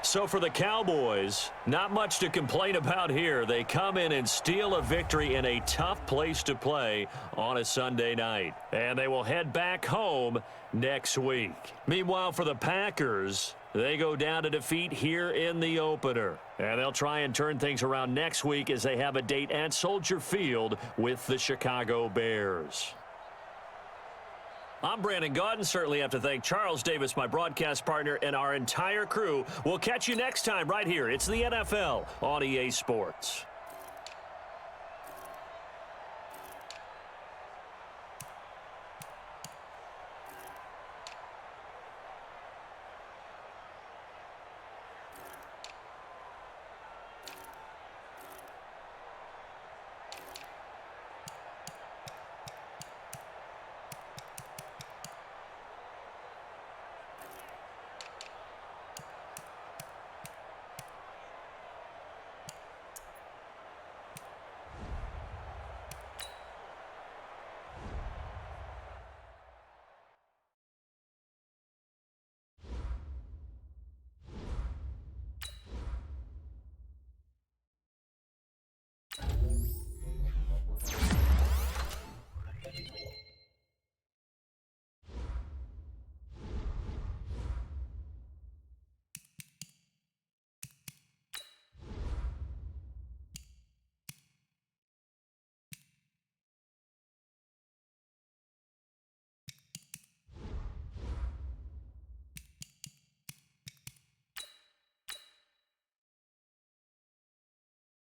So for the Cowboys, not much to complain about here. They come in and steal a victory in a tough place to play on a Sunday night. And they will head back home next week. Meanwhile, for the Packers, they go down to defeat here in the opener. And they'll try and turn things around next week as they have a date at Soldier Field with the Chicago Bears. I'm Brandon Gaudin. Certainly have to thank Charles Davis, my broadcast partner, and our entire crew. We'll catch you next time right here. It's the NFL on EA Sports.